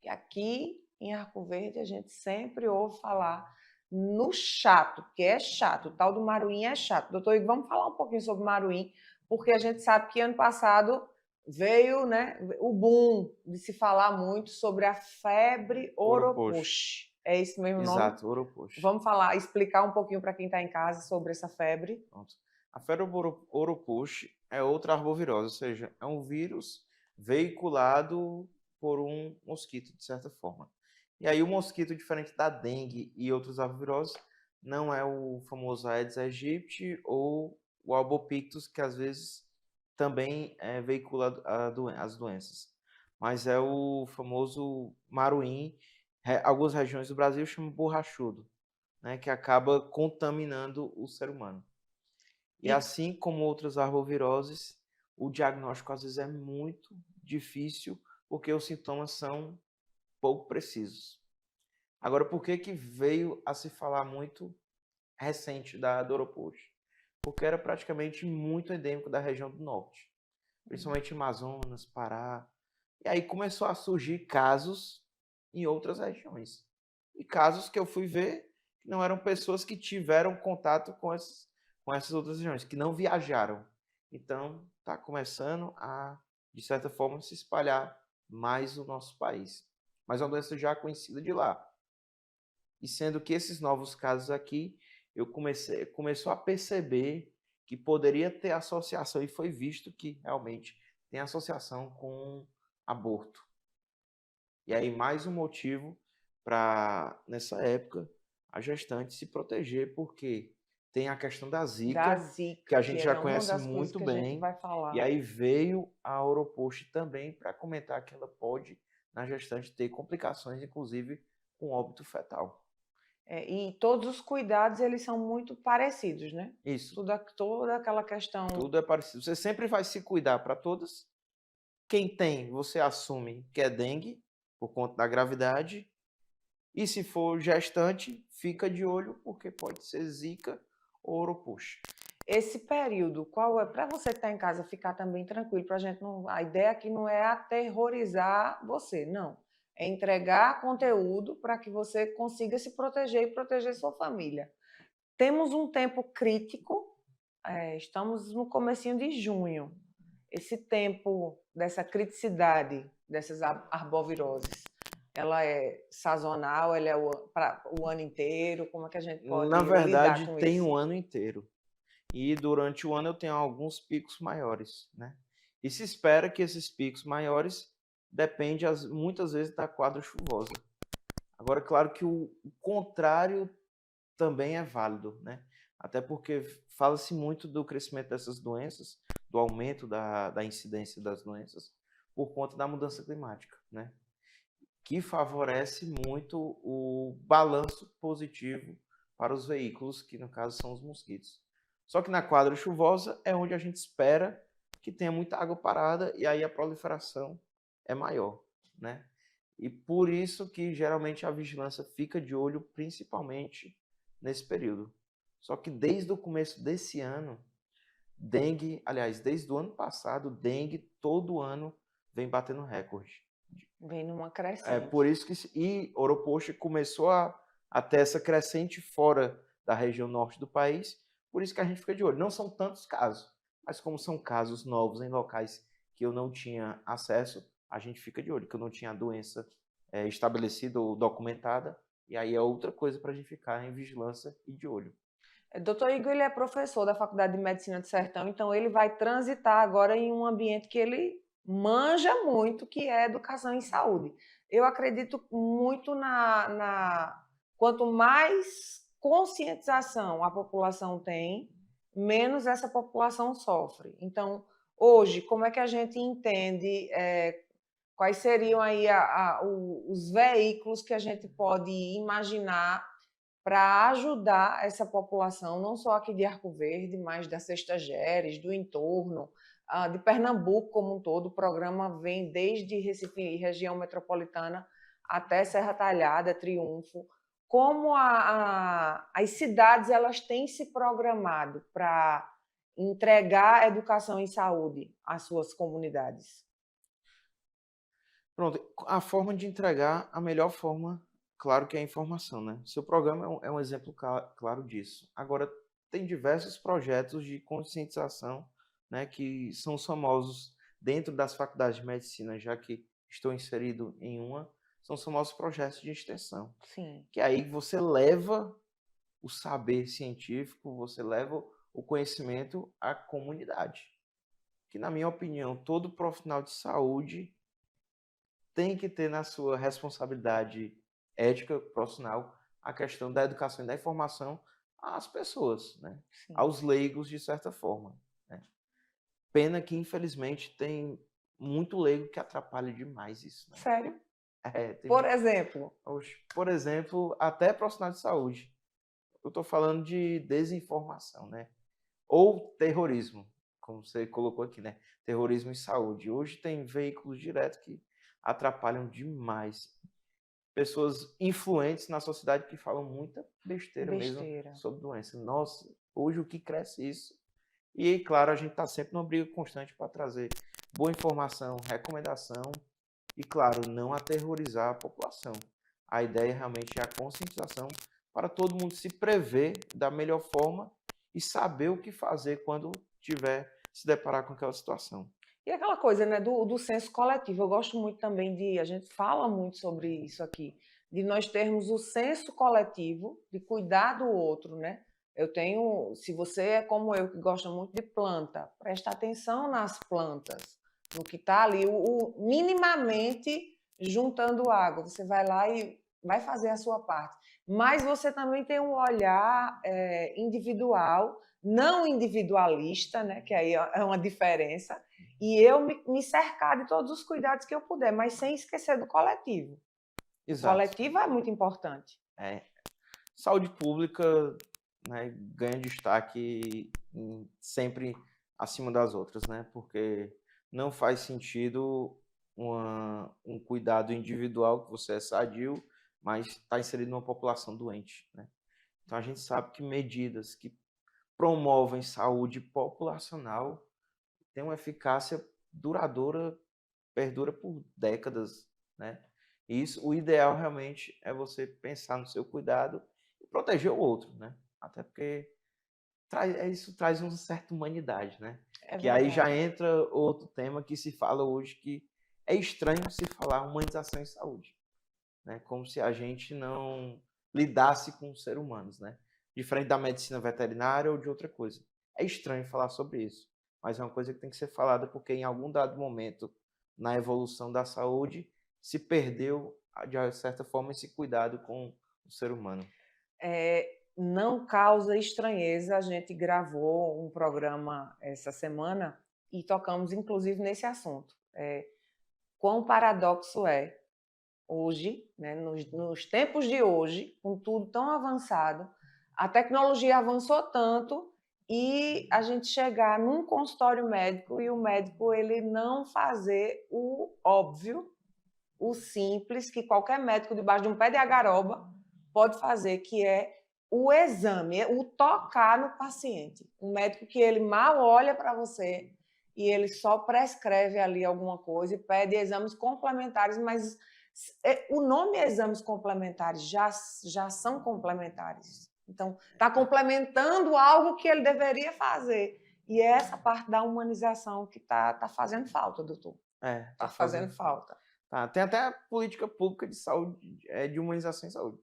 que aqui em Arco Verde a gente sempre ouve falar no chato, porque é chato, o tal do maruim é chato. Doutor Igor, vamos falar um pouquinho sobre maruim, porque a gente sabe que ano passado veio, né, o boom de se falar muito sobre a febre Oropush. É isso mesmo o nome? Exato, Oropush. Vamos falar, explicar um pouquinho para quem está em casa sobre essa febre. Pronto. A febre Oropush é outra arbovirose, ou seja, é um vírus veiculado por um mosquito, de certa forma. E aí o mosquito, diferente da dengue e outras arboviroses, não é o famoso Aedes aegypti ou o albopictus, que às vezes também veicula as doenças. Mas é o famoso maruim, algumas regiões do Brasil chamam borrachudo, né, que acaba contaminando o ser humano. E assim como outras arboviroses, o diagnóstico às vezes é muito difícil, porque os sintomas são pouco precisos. Agora, por que veio a se falar muito recente da Oropush? Porque era praticamente muito endêmico da região do norte, principalmente Amazonas, Pará. E aí começou a surgir casos em outras regiões. E casos que eu fui ver que não eram pessoas que tiveram contato com essas outras regiões, que não viajaram. Então, está começando a, de certa forma, se espalhar mais no nosso país. Mas é uma doença já conhecida de lá. E sendo que esses novos casos aqui, eu começou a perceber que poderia ter associação, e foi visto que realmente tem associação com aborto. E aí mais um motivo para, nessa época, a gestante se proteger, porque tem a questão da Zika, que a gente já conhece muito bem, e aí veio a Oropush também para comentar que ela pode, na gestante, ter complicações, inclusive com óbito fetal. E todos os cuidados, eles são muito parecidos, né? Isso. Toda aquela questão... Tudo é parecido. Você sempre vai se cuidar para todas. Quem tem, você assume que é dengue, por conta da gravidade. E se for gestante, fica de olho, porque pode ser Zika ou Oropush. Esse período, qual é? Para você que está em casa ficar também tranquilo, para a gente não... A ideia aqui não é aterrorizar você, não. É entregar conteúdo para que você consiga se proteger e proteger sua família. Temos um tempo crítico, estamos no comecinho de junho. Esse tempo dessa criticidade dessas arboviroses, ela é sazonal, ela é o ano inteiro? Como é que a gente pode lidar com isso? Na verdade, tem o ano inteiro. E durante o ano eu tenho alguns picos maiores, né? E se espera que esses picos maiores depende muitas vezes da quadra chuvosa. Agora, claro que o contrário também é válido, né? Até porque fala-se muito do crescimento dessas doenças, do aumento da incidência das doenças, por conta da mudança climática, né? Que favorece muito o balanço positivo para os veículos, que no caso são os mosquitos. Só que na quadra chuvosa é onde a gente espera que tenha muita água parada e aí a proliferação é maior, né? E por isso que geralmente a vigilância fica de olho principalmente nesse período. Só que desde o começo desse ano, dengue, aliás, desde o ano passado, dengue todo ano vem batendo recorde. Vem numa crescente. É por isso que e Oropush começou a ter essa crescente fora da região norte do país, por isso que a gente fica de olho. Não são tantos casos, mas como são casos novos em locais que eu não tinha acesso, a gente fica de olho, que eu não tinha a doença estabelecida ou documentada, e aí é outra coisa para a gente ficar em vigilância e de olho. Doutor Igor, ele é professor da Faculdade de Medicina do Sertão, então ele vai transitar agora em um ambiente que ele manja muito, que é educação em saúde. Eu acredito muito quanto mais conscientização a população tem, menos essa população sofre. Então, hoje, como é que a gente entende quais seriam aí os veículos que a gente pode imaginar para ajudar essa população, não só aqui de Arco Verde, mas da Sexta Geres, do entorno, de Pernambuco como um todo. O programa vem desde Recife e região metropolitana até Serra Talhada, Triunfo. Como as cidades elas têm se programado para entregar educação em saúde às suas comunidades? Pronto, a forma de entregar, a melhor forma, claro que é a informação, né? Seu programa é um exemplo claro disso. Agora, tem diversos projetos de conscientização, né, que são os famosos dentro das faculdades de medicina, já que estou inserido em uma, são os famosos projetos de extensão. Sim. Que aí você leva o saber científico, você leva o conhecimento à comunidade. Que, na minha opinião, todo profissional de saúde tem que ter na sua responsabilidade ética profissional a questão da educação e da informação às pessoas, né? Aos leigos, de certa forma. Né? Pena que, infelizmente, tem muito leigo que atrapalha demais isso. Né? Sério? Por exemplo? Por exemplo, até profissional de saúde. Eu estou falando de desinformação, né? Ou terrorismo, como você colocou aqui, né? Terrorismo em saúde. Hoje tem veículos diretos que atrapalham demais. Pessoas influentes na sociedade que falam muita besteira mesmo sobre doença. Nossa, hoje o que cresce isso? E, claro, a gente está sempre numa briga constante para trazer boa informação, recomendação e, claro, não aterrorizar a população. A ideia realmente é a conscientização para todo mundo se prever da melhor forma e saber o que fazer quando tiver se deparar com aquela situação. E aquela coisa, né, do senso coletivo. Eu gosto muito também a gente fala muito sobre isso aqui, de nós termos o senso coletivo, de cuidar do outro, né? Se você é como eu, que gosta muito de planta, presta atenção nas plantas, no que está ali, minimamente juntando água. Você vai lá e vai fazer a sua parte. Mas você também tem um olhar individual, não individualista, né, que aí é uma diferença, e eu me cercar de todos os cuidados que eu puder, mas sem esquecer do coletivo. Exato. O coletivo é muito importante. Saúde pública, né, ganha destaque sempre acima das outras, né? Porque não faz sentido um cuidado individual, que você é sadio, mas está inserido numa população doente, né? Então a gente sabe que medidas que promovem saúde populacional têm uma eficácia duradoura, perdura por décadas, né? Isso, o ideal realmente é você pensar no seu cuidado e proteger o outro, né? Até porque isso traz uma certa humanidade, né? Que aí já entra outro tema que se fala hoje, que é estranho se falar humanização em saúde, né? Como se a gente não lidasse com os seres humanos, né? Diferente da medicina veterinária ou de outra coisa. É estranho falar sobre isso, mas é uma coisa que tem que ser falada porque em algum dado momento na evolução da saúde se perdeu, de certa forma, esse cuidado com o ser humano. Não causa estranheza, a gente gravou um programa essa semana e tocamos, inclusive, nesse assunto. Quão paradoxo é hoje, né, nos tempos de hoje, com tudo tão avançado, a tecnologia avançou tanto e a gente chegar num consultório médico e o médico ele não fazer o óbvio, o simples, que qualquer médico debaixo de um pé de agaroba pode fazer, que é o exame, o tocar no paciente. Um médico que ele mal olha para você e ele só prescreve ali alguma coisa e pede exames complementares, mas o nome exames complementares já são complementares. Então, está complementando algo que ele deveria fazer. E é essa parte da humanização que está fazendo falta, doutor. Está fazendo falta. Tem até a política pública de saúde, de humanização em saúde.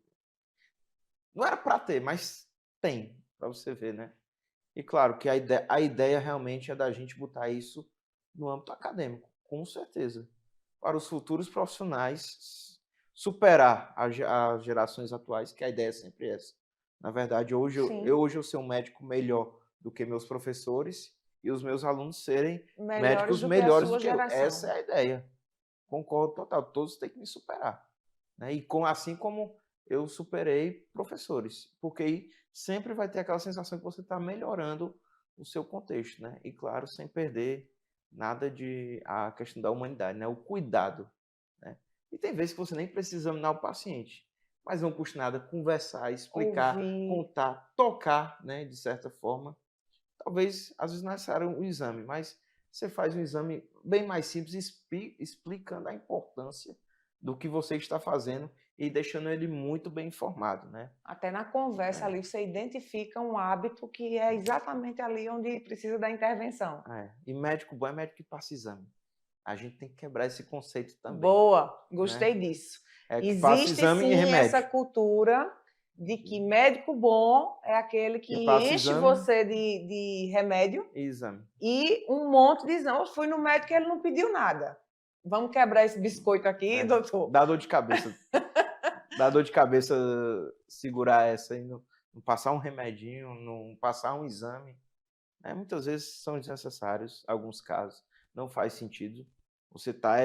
Não era para ter, mas tem, para você ver, né? E claro que a ideia realmente é da gente botar isso no âmbito acadêmico, com certeza. Para os futuros profissionais superar as gerações atuais, que a ideia é sempre essa. Na verdade, hoje eu ser um médico melhor do que meus professores e os meus alunos serem médicos melhores do que eu. Essa é a ideia. concordo total. Todos têm que me superar, né? E assim como eu superei professores, porque aí sempre vai ter aquela sensação que você está melhorando o seu contexto, né? E claro, sem perder nada de a questão da humanidade, né? O cuidado, né? E tem vezes que você nem precisa examinar o paciente, mas não custa nada conversar, explicar, Ouvir. contar, tocar, né? De certa forma. Talvez, às vezes, não é necessário um exame, mas você faz um exame bem mais simples, explicando a importância do que você está fazendo e deixando ele muito bem informado, né? Até na conversa ali você identifica um hábito que é exatamente ali onde precisa da intervenção. E médico bom é médico que passa exame. A gente tem que quebrar esse conceito também. Boa, gostei disso. É que passa Existe exame e sim remédio. essa cultura de que médico bom é aquele que passa enche exame você de remédio e exame. e um monte de exame. Eu fui no médico e ele não pediu nada. Vamos quebrar esse biscoito aqui, doutor? Dá dor de cabeça. Dá dor de cabeça segurar essa e não passar um remedinho, não passar um exame. Né? Muitas vezes são desnecessários, alguns casos. Não faz sentido. Você está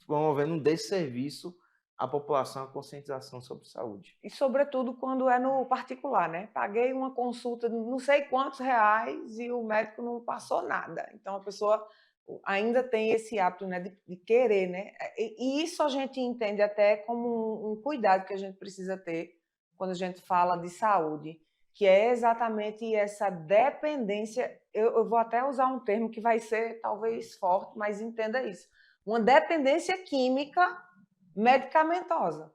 promovendo um desserviço à população, a conscientização sobre saúde. E, sobretudo, quando é no particular, né? Paguei uma consulta de não sei quantos reais e o médico não passou nada. Então, a pessoa ainda tem esse hábito, né, de querer, né? E isso a gente entende até como um cuidado que a gente precisa ter quando a gente fala de saúde, que é exatamente essa dependência. Eu vou até usar um termo que vai ser talvez forte, mas entenda isso. Uma dependência química medicamentosa.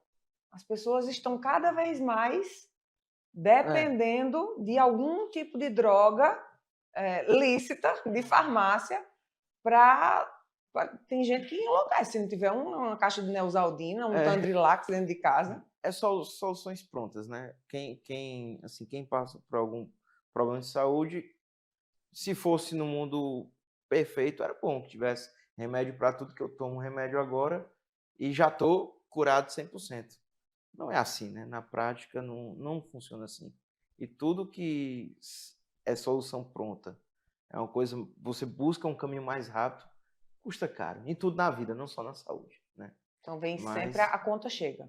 As pessoas estão cada vez mais dependendo de algum tipo de droga lícita, de farmácia, tem gente que enlouquece se não tiver uma caixa de Neosaldina, um Tandrilax dentro de casa. É só soluções prontas, né? Quem passa por algum problema de saúde, se fosse no mundo perfeito, era bom que tivesse remédio para tudo, que eu tomo remédio agora e já estou curado 100%. Não é assim, né? Na prática não funciona assim. E tudo que é solução pronta, é uma coisa, você busca um caminho mais rápido, custa caro. Em tudo na vida, não só na saúde, né? Então sempre a conta chega.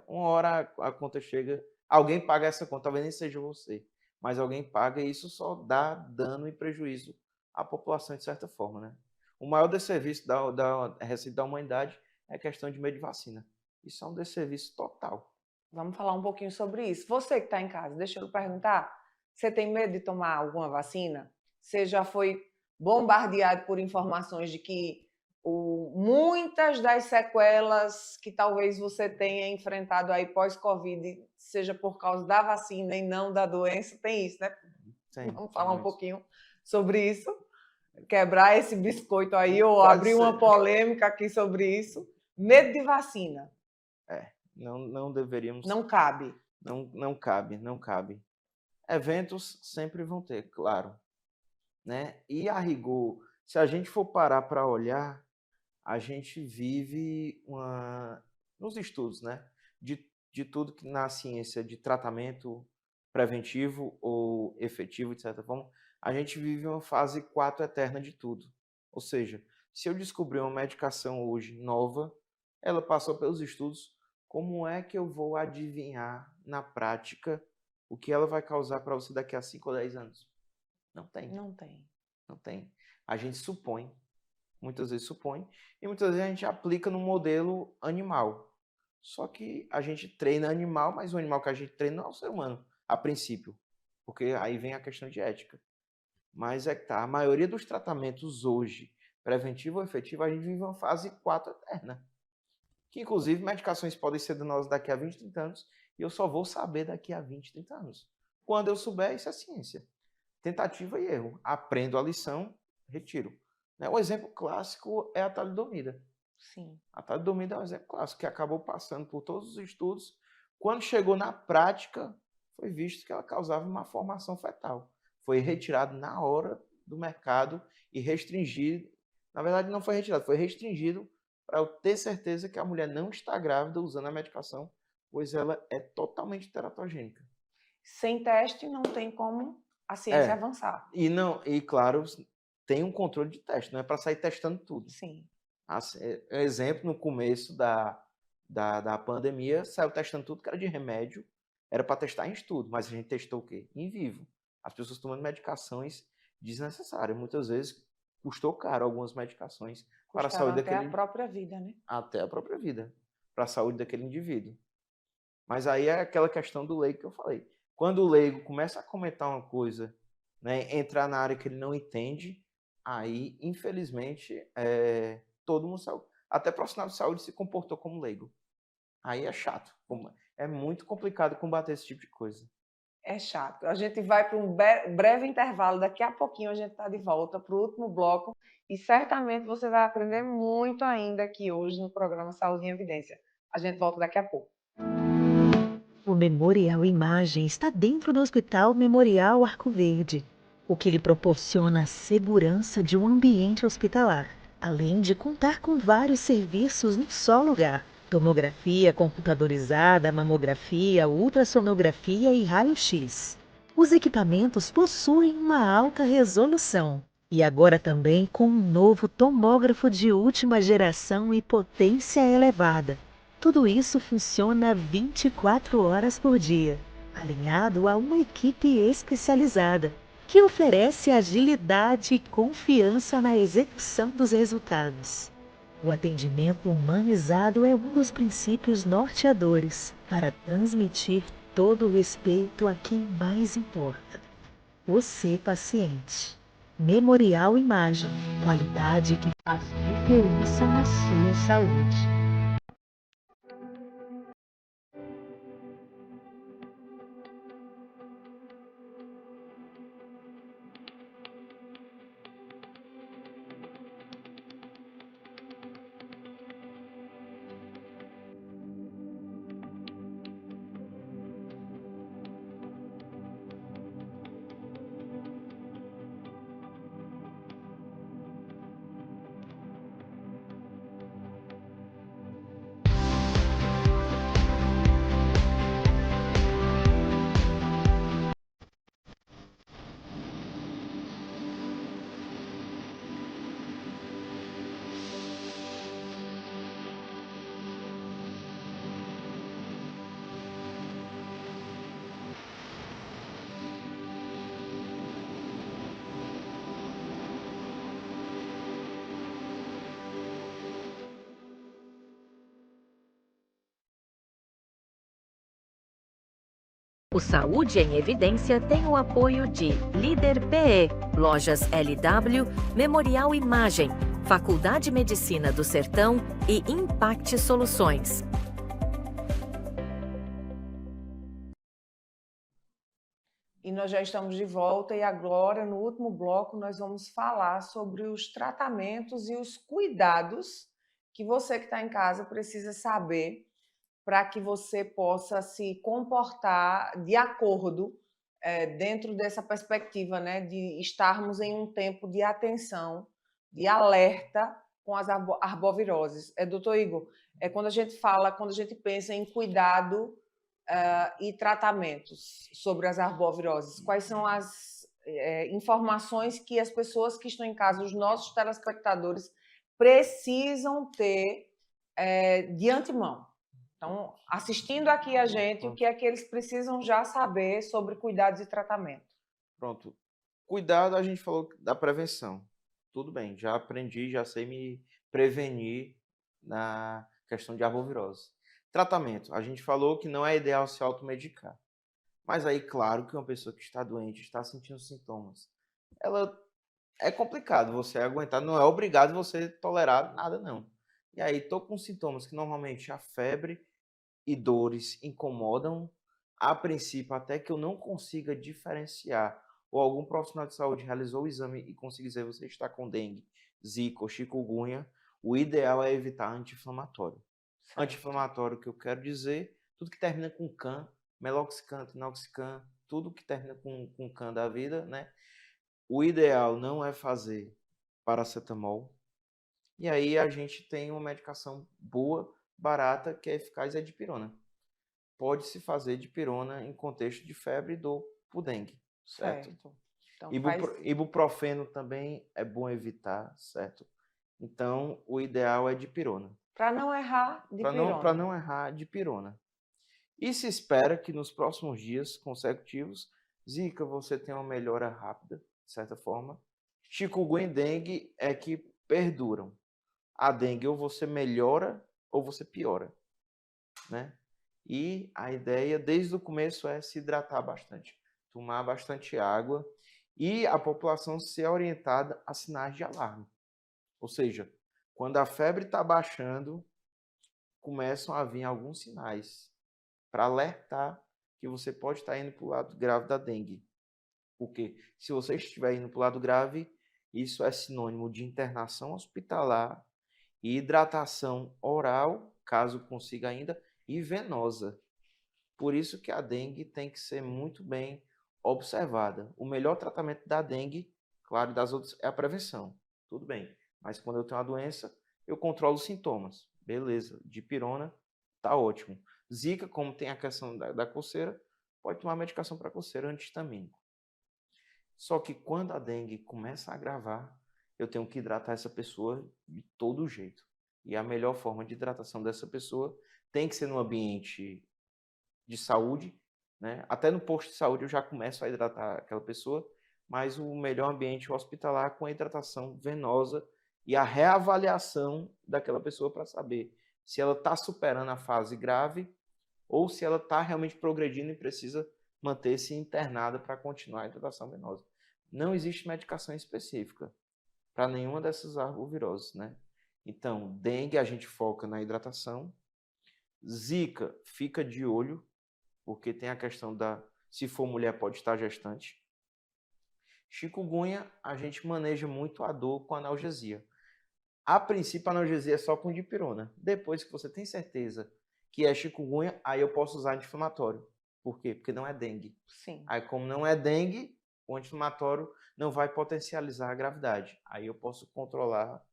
Uma hora a conta chega, alguém paga essa conta, talvez nem seja você, mas alguém paga e isso só dá dano e prejuízo à população de certa forma, né? O maior desserviço da receita da humanidade é a questão de medo de vacina. Isso é um desserviço total. Vamos falar um pouquinho sobre isso. Você que está em casa, deixa eu lhe perguntar, você tem medo de tomar alguma vacina? Você já foi bombardeado por informações de que muitas das sequelas que talvez você tenha enfrentado aí pós-Covid seja por causa da vacina e não da doença? Tem isso, né? Sim, vamos falar um pouquinho sobre isso? Quebrar esse biscoito aí ou Pode abrir ser. uma polêmica aqui sobre isso. Medo de vacina. Não deveríamos... Não cabe. Não cabe. Eventos sempre vão ter, claro. Né? E a rigor, se a gente for parar para olhar, a gente vive nos estudos, né? De tudo que na ciência de tratamento preventivo ou efetivo, de certa forma, a gente vive uma fase 4 eterna de tudo. Ou seja, se eu descobrir uma medicação hoje nova, ela passou pelos estudos, como é que eu vou adivinhar na prática o que ela vai causar para você daqui a 5 ou 10 anos? Não tem. Não tem. A gente supõe, muitas vezes supõe, e muitas vezes a gente aplica no modelo animal. Só que a gente treina animal, mas o animal que a gente treina não é o ser humano, a princípio. Porque aí vem a questão de ética. Mas é que tá, a maioria dos tratamentos hoje, preventivo ou efetivo, a gente vive uma fase 4 eterna. Que inclusive medicações podem ser danosas daqui a 20, 30 anos, e eu só vou saber daqui a 20, 30 anos. Quando eu souber, isso é ciência. Tentativa e erro. Aprendo a lição, retiro. Um exemplo clássico é a talidomida. Sim. A talidomida é um exemplo clássico que acabou passando por todos os estudos. Quando chegou na prática, foi visto que ela causava uma formação fetal. Foi retirado na hora do mercado e restringido. Na verdade, não foi retirado, foi restringido para eu ter certeza que a mulher não está grávida usando a medicação, pois ela é totalmente teratogênica. Sem teste, não tem como a ciência avançar. E claro, tem um controle de teste, não é para sair testando tudo. Sim. Assim, exemplo, no começo da pandemia, saiu testando tudo que era de remédio, era para testar em estudo, mas a gente testou o quê? Em vivo. As pessoas tomando medicações desnecessárias. Muitas vezes custou caro algumas medicações para a Custaram saúde até a daquele, própria vida, né? até a própria vida, para a saúde daquele indivíduo. Mas aí é aquela questão do leigo que eu falei. Quando o leigo começa a comentar uma coisa, né, entrar na área que ele não entende, aí, infelizmente, todo mundo saiu. Até profissional de saúde se comportou como leigo. Aí é chato. É muito complicado combater esse tipo de coisa. É chato. A gente vai para um breve intervalo. Daqui a pouquinho a gente está de volta para o último bloco. E certamente você vai aprender muito ainda aqui hoje no programa Saúde em Evidência. A gente volta daqui a pouco. O Memorial Imagem está dentro do Hospital Memorial Arco Verde, o que lhe proporciona a segurança de um ambiente hospitalar, além de contar com vários serviços num só lugar: tomografia computadorizada, mamografia, ultrassonografia e raio-x. Os equipamentos possuem uma alta resolução e agora também com um novo tomógrafo de última geração e potência elevada. Tudo isso funciona 24 horas por dia, alinhado a uma equipe especializada, que oferece agilidade e confiança na execução dos resultados. O atendimento humanizado é um dos princípios norteadores para transmitir todo o respeito a quem mais importa: você, paciente. Memorial Imagem, qualidade que faz diferença na sua saúde. O Saúde em Evidência tem o apoio de Líder PE, Lojas LW, Memorial Imagem, Faculdade Medicina do Sertão e Impact Soluções. E nós já estamos de volta e agora, no último bloco, nós vamos falar sobre os tratamentos e os cuidados que você que está em casa precisa saber para que você possa se comportar de acordo dentro dessa perspectiva, né, de estarmos em um tempo de atenção, de alerta com as arboviroses. Doutor Igor, quando a gente fala, quando a gente pensa em cuidado e tratamentos sobre as arboviroses, quais são as informações que as pessoas que estão em casa, os nossos telespectadores, precisam ter de antemão? Então, assistindo aqui a gente, o que é que eles precisam já saber sobre cuidados e tratamento? Pronto. Cuidado, a gente falou da prevenção. Tudo bem, já aprendi, já sei me prevenir na questão de arbovirose. Tratamento, a gente falou que não é ideal se automedicar. Mas aí, claro que uma pessoa que está doente, está sentindo sintomas, é complicado você aguentar, não é obrigado você tolerar nada, não. E aí, estou com sintomas que normalmente a febre e dores incomodam, a princípio, até que eu não consiga diferenciar, ou algum profissional de saúde realizou o exame e consiga dizer você está com dengue, zika ou chikungunya, o ideal é evitar anti-inflamatório. Anti-inflamatório, que eu quero dizer, tudo que termina com can, meloxicam, tinoxicam, tudo que termina com can da vida, né? O ideal não é fazer paracetamol. E aí a gente tem uma medicação boa, barata, que é eficaz, é a dipirona. Pode-se fazer dipirona em contexto de febre e dor por dengue, certo? Então, Ibuprofeno também é bom evitar, certo? Então, o ideal é dipirona. para não errar, dipirona. Para não errar, dipirona. E se espera que nos próximos dias consecutivos, Zika, você tenha uma melhora rápida, de certa forma. Chikungunya e dengue é que perduram. A dengue ou você melhora ou você piora, né? E a ideia desde o começo é se hidratar bastante, tomar bastante água e a população ser orientada a sinais de alarme. Ou seja, quando a febre está baixando, começam a vir alguns sinais para alertar que você pode estar indo para o lado grave da dengue. Porque se você estiver indo para o lado grave, isso é sinônimo de internação hospitalar e hidratação oral, caso consiga ainda, e venosa. Por isso que a dengue tem que ser muito bem observada. O melhor tratamento da dengue, claro, das outras, é a prevenção. Tudo bem. Mas quando eu tenho uma doença, eu controlo os sintomas. Beleza. Dipirona, tá ótimo. Zika, como tem a questão da coceira, pode tomar medicação para coceira anti-histamínico. Só que quando a dengue começa a agravar, eu tenho que hidratar essa pessoa de todo jeito. E a melhor forma de hidratação dessa pessoa tem que ser no ambiente de saúde, né? Até no posto de saúde eu já começo a hidratar aquela pessoa, mas o melhor ambiente hospitalar com a hidratação venosa e a reavaliação daquela pessoa para saber se ela está superando a fase grave ou se ela está realmente progredindo e precisa manter-se internada para continuar a hidratação venosa. Não existe medicação específica para nenhuma dessas arboviroses, né? Então, dengue a gente foca na hidratação. Zika fica de olho, porque tem a questão se for mulher pode estar gestante. Chikungunya a gente maneja muito a dor com analgesia. A princípio a analgesia é só com dipirona. Depois que você tem certeza que é chikungunya, aí eu posso usar anti-inflamatório. Por quê? Porque não é dengue. Sim. Aí como não é dengue, o anti-inflamatório não vai potencializar a gravidade. Aí eu posso controlar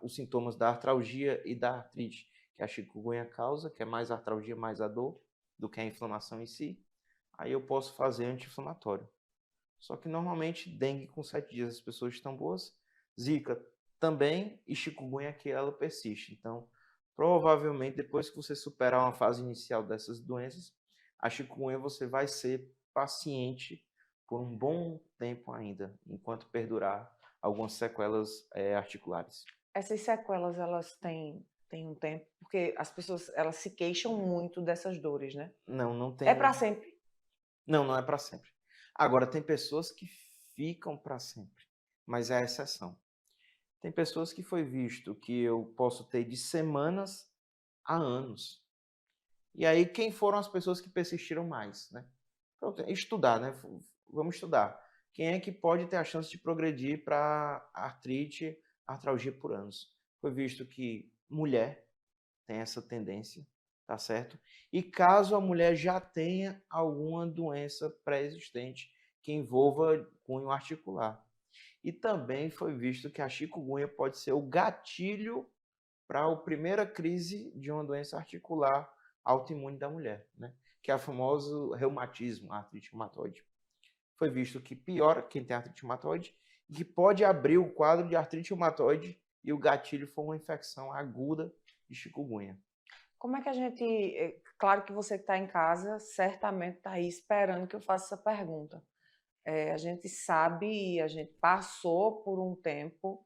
os sintomas da artralgia e da artrite, que a chikungunya causa, que é mais a artralgia, mais a dor, do que a inflamação em si. Aí eu posso fazer anti-inflamatório. Só que normalmente dengue com 7 dias as pessoas estão boas, Zika também e chikungunya que ela persiste. Então, provavelmente depois que você superar uma fase inicial dessas doenças, a chikungunya você vai ser paciente por um bom tempo ainda, enquanto perdurar algumas sequelas articulares. Essas sequelas, elas têm um tempo, porque as pessoas, elas se queixam muito dessas dores, né? Não tem. É para sempre? Não é para sempre. Agora, tem pessoas que ficam para sempre, mas é a exceção. Tem pessoas que foi visto que eu posso ter de semanas a anos. E aí, quem foram as pessoas que persistiram mais, né? Pronto, estudar, né? Vamos estudar. Quem é que pode ter a chance de progredir para artrite, artralgia por anos? Foi visto que mulher tem essa tendência, tá certo? E caso a mulher já tenha alguma doença pré-existente que envolva cunho articular. E também foi visto que a chikungunya pode ser o gatilho para a primeira crise de uma doença articular autoimune da mulher, né? Que é o famoso reumatismo, artrite reumatoide. Foi visto que piora quem tem artrite reumatoide e que pode abrir o quadro de artrite reumatoide e o gatilho for uma infecção aguda de chikungunya. Como é que a gente... Claro que você que está em casa certamente está aí esperando que eu faça essa pergunta. A gente sabe, a gente passou por um tempo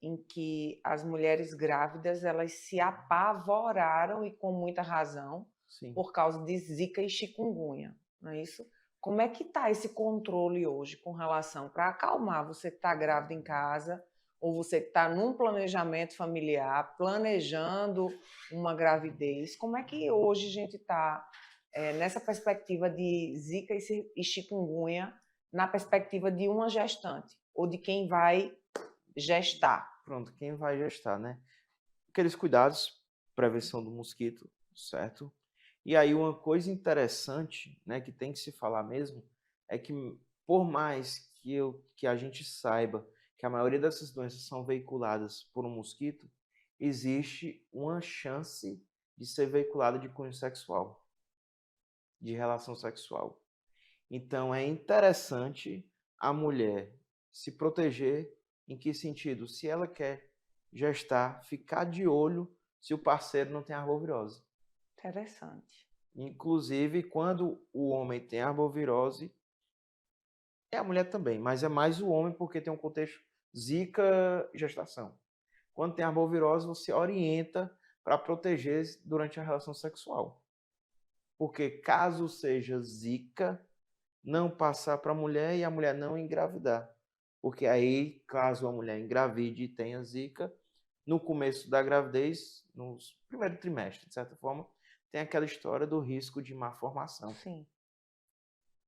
em que as mulheres grávidas elas se apavoraram e com muita razão. Sim. Por causa de Zika e chikungunya, não é isso? Como é que está esse controle hoje com relação para acalmar você que está grávida em casa ou você que está num planejamento familiar, planejando uma gravidez? Como é que hoje a gente está nessa perspectiva de Zika e chikungunya, na perspectiva de uma gestante ou de quem vai gestar? Pronto, quem vai gestar, né? Aqueles cuidados, prevenção do mosquito, certo? E aí uma coisa interessante, né, que tem que se falar mesmo, é que por mais que a gente saiba que a maioria dessas doenças são veiculadas por um mosquito, existe uma chance de ser veiculada de cunho sexual, de relação sexual. Então, é interessante a mulher se proteger em que sentido? Se ela quer gestar, ficar de olho se o parceiro não tem arbovirose. Interessante. Inclusive, quando o homem tem arbovirose, é a mulher também, mas é mais o homem porque tem um contexto zika gestação. Quando tem arbovirose, você orienta para proteger durante a relação sexual. Porque caso seja zika, não passar para a mulher e a mulher não engravidar. Porque aí, caso a mulher engravide e tenha zika, no começo da gravidez, no primeiro trimestre, de certa forma, tem aquela história do risco de má formação. Sim.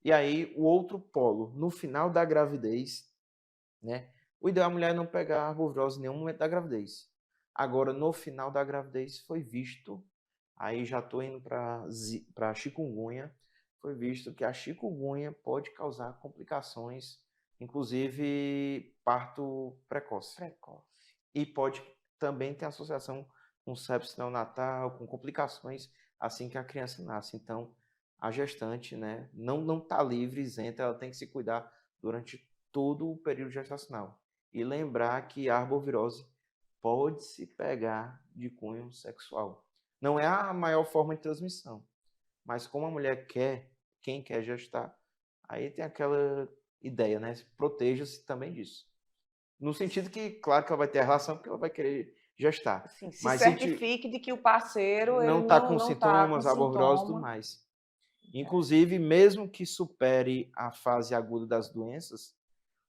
E aí, o outro polo, no final da gravidez, né? O ideal é a mulher não pegar arbovirose em nenhum momento da gravidez. Agora, no final da gravidez, foi visto, aí já estou indo para chikungunya, foi visto que a chikungunya pode causar complicações, inclusive parto precoce. E pode também ter associação com sepsis neonatal, com complicações assim que a criança nasce. Então, a gestante, né, não está livre, isenta, ela tem que se cuidar durante todo o período gestacional. E lembrar que a arbovirose pode se pegar de cunho sexual. Não é a maior forma de transmissão, mas como a mulher quem quer gestar, aí tem aquela ideia, né? Proteja-se também disso. No sentido que, claro que ela vai ter a relação, porque ela vai querer gestar. Assim, se Mas certifique de que o parceiro ele não está com não tá com sintomas, arbovirose e tudo sintoma. mais. Inclusive, mesmo que supere a fase aguda das doenças,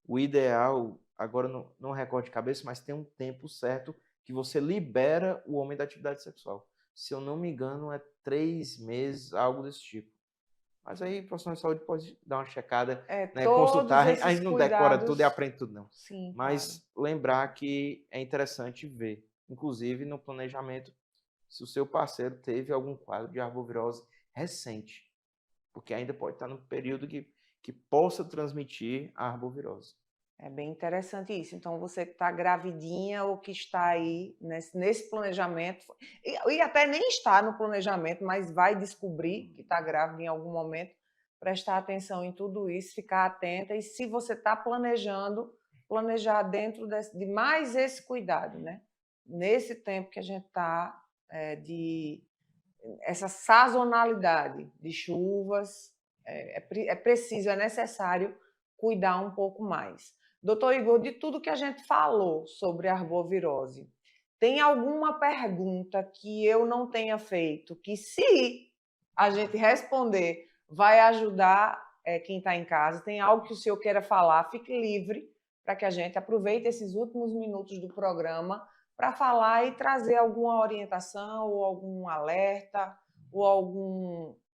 o ideal, agora não recordo de cabeça, mas tem um tempo certo que você libera o homem da atividade sexual. Se eu não me engano, é 3 meses, algo desse tipo. Mas aí o profissional de saúde pode dar uma checada, né, Todos consultar. esses A gente não decora cuidados. tudo e aprende tudo, não. Sim, Mas lembrar que é interessante ver, inclusive no planejamento, se o seu parceiro teve algum quadro de arbovirose recente. Porque ainda pode estar no período que possa transmitir a arbovirose. É bem interessante isso. Então, você que está gravidinha ou que está aí nesse planejamento, e até nem está no planejamento, mas vai descobrir que está grávida em algum momento, prestar atenção em tudo isso, ficar atenta. E se você está planejando, planejar dentro de mais esse cuidado, né? Nesse tempo que a gente está, essa sazonalidade de chuvas, é preciso, é necessário cuidar um pouco mais. Doutor Igor, de tudo que a gente falou sobre arbovirose, tem alguma pergunta que eu não tenha feito, que se a gente responder, vai ajudar quem está em casa? Tem algo que o senhor queira falar? Fique livre para que a gente aproveite esses últimos minutos do programa para falar e trazer alguma orientação ou algum alerta ou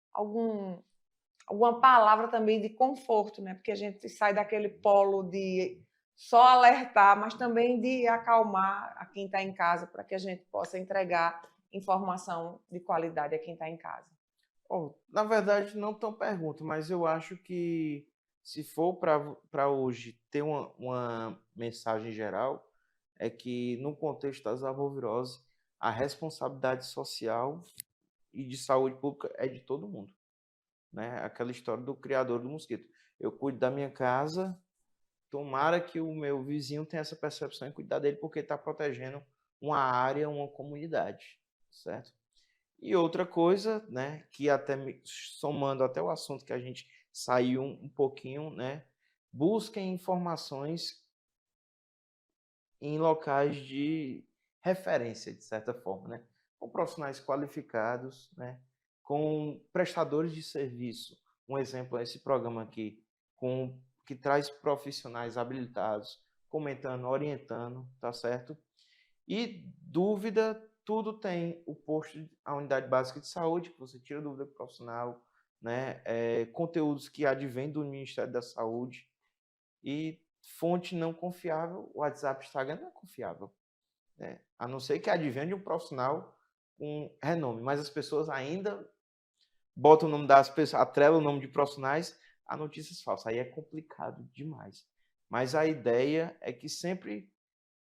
alguma palavra também de conforto, né? Porque a gente sai daquele polo de só alertar, mas também de acalmar a quem está em casa para que a gente possa entregar informação de qualidade a quem está em casa. Na verdade, não tão pergunta, mas eu acho que se for para hoje ter uma mensagem geral, é que no contexto das arboviroses, a responsabilidade social e de saúde pública é de todo mundo. Né? Aquela história do criador do mosquito. Eu cuido da minha casa, tomara que o meu vizinho tenha essa percepção e cuidar dele porque está protegendo uma área, uma comunidade, certo? E outra coisa, né, que até somando até o assunto que a gente saiu um pouquinho, né, busquem informações em locais de referência, de certa forma, né, com profissionais qualificados, né, com prestadores de serviço. Um exemplo é esse programa aqui, que traz profissionais habilitados, comentando, orientando, tá certo? E dúvida, tudo tem o posto, a unidade básica de saúde, que você tira dúvida profissional, né? Conteúdos que advêm do Ministério da Saúde e fonte não confiável, o WhatsApp, Instagram não é confiável, né? A não ser que advenha de um profissional com renome, mas as pessoas ainda botam o nome das pessoas, atrelam o nome de profissionais a notícias falsas, aí é complicado demais. Mas a ideia é que sempre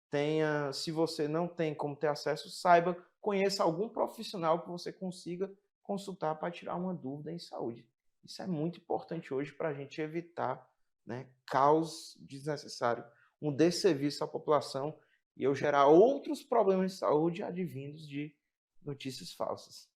tenha, se você não tem como ter acesso, saiba, conheça algum profissional que você consiga consultar para tirar uma dúvida em saúde. Isso é muito importante hoje para a gente evitar, né, caos desnecessário, um desserviço à população e eu gerar outros problemas de saúde advindos de notícias falsas.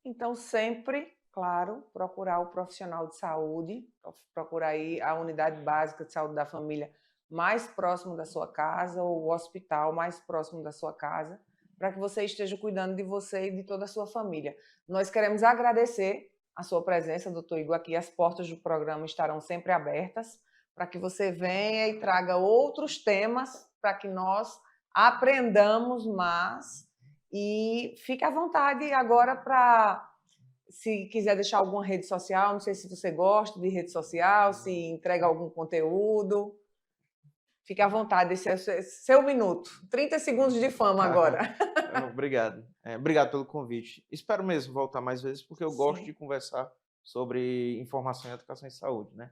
Então, sempre, claro, procurar o profissional de saúde, procurar aí a unidade básica de saúde da família mais próximo da sua casa ou o hospital mais próximo da sua casa, para que você esteja cuidando de você e de toda a sua família. Nós queremos agradecer a sua presença, doutor Igor, aqui. As portas do programa estarão sempre abertas para que você venha e traga outros temas para que nós aprendamos mais. E fique à vontade agora para, se quiser deixar alguma rede social, não sei se você gosta de rede social, se entrega algum conteúdo. Fique à vontade, esse é seu minuto. 30 segundos de fama agora. Obrigado. Obrigado pelo convite. Espero mesmo voltar mais vezes, porque eu gosto de conversar sobre informação em educação e saúde, né?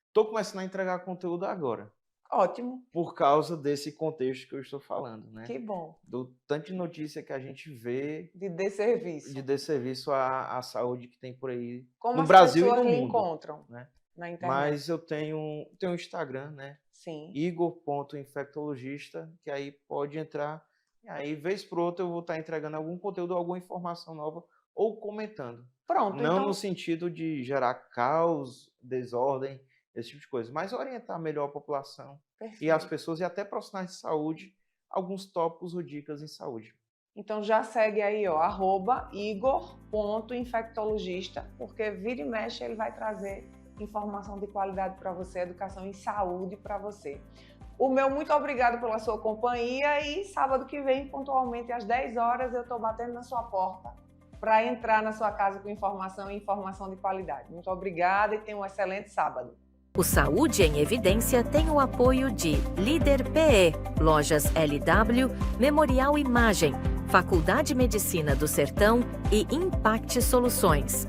Estou começando a entregar conteúdo agora. Ótimo. Por causa desse contexto que eu estou falando, né? Que bom. Do tanto de notícia que a gente vê de desserviço. De desserviço à saúde que tem por aí como no Brasil e no mundo. Como as pessoas encontram, né? Na internet? Mas eu tenho um Instagram, né? Sim. Igor.infectologista, que aí pode entrar. E aí, vez por outra, eu vou estar entregando algum conteúdo, alguma informação nova ou comentando. Pronto. Não então... no sentido de gerar caos, desordem, esse tipo de coisa, mas orientar melhor a população. Perfeito. E as pessoas e até profissionais de saúde, alguns tópicos ou dicas em saúde. Então já segue aí, ó, @igor.infectologista, porque vira e mexe ele vai trazer informação de qualidade para você, educação em saúde para você. O meu muito obrigado pela sua companhia e sábado que vem, pontualmente às 10 horas, eu estou batendo na sua porta para entrar na sua casa com informação e informação de qualidade. Muito obrigada e tenha um excelente sábado. O Saúde em Evidência tem o apoio de Líder PE, Lojas LW, Memorial Imagem, Faculdade Medicina do Sertão e Impact Soluções.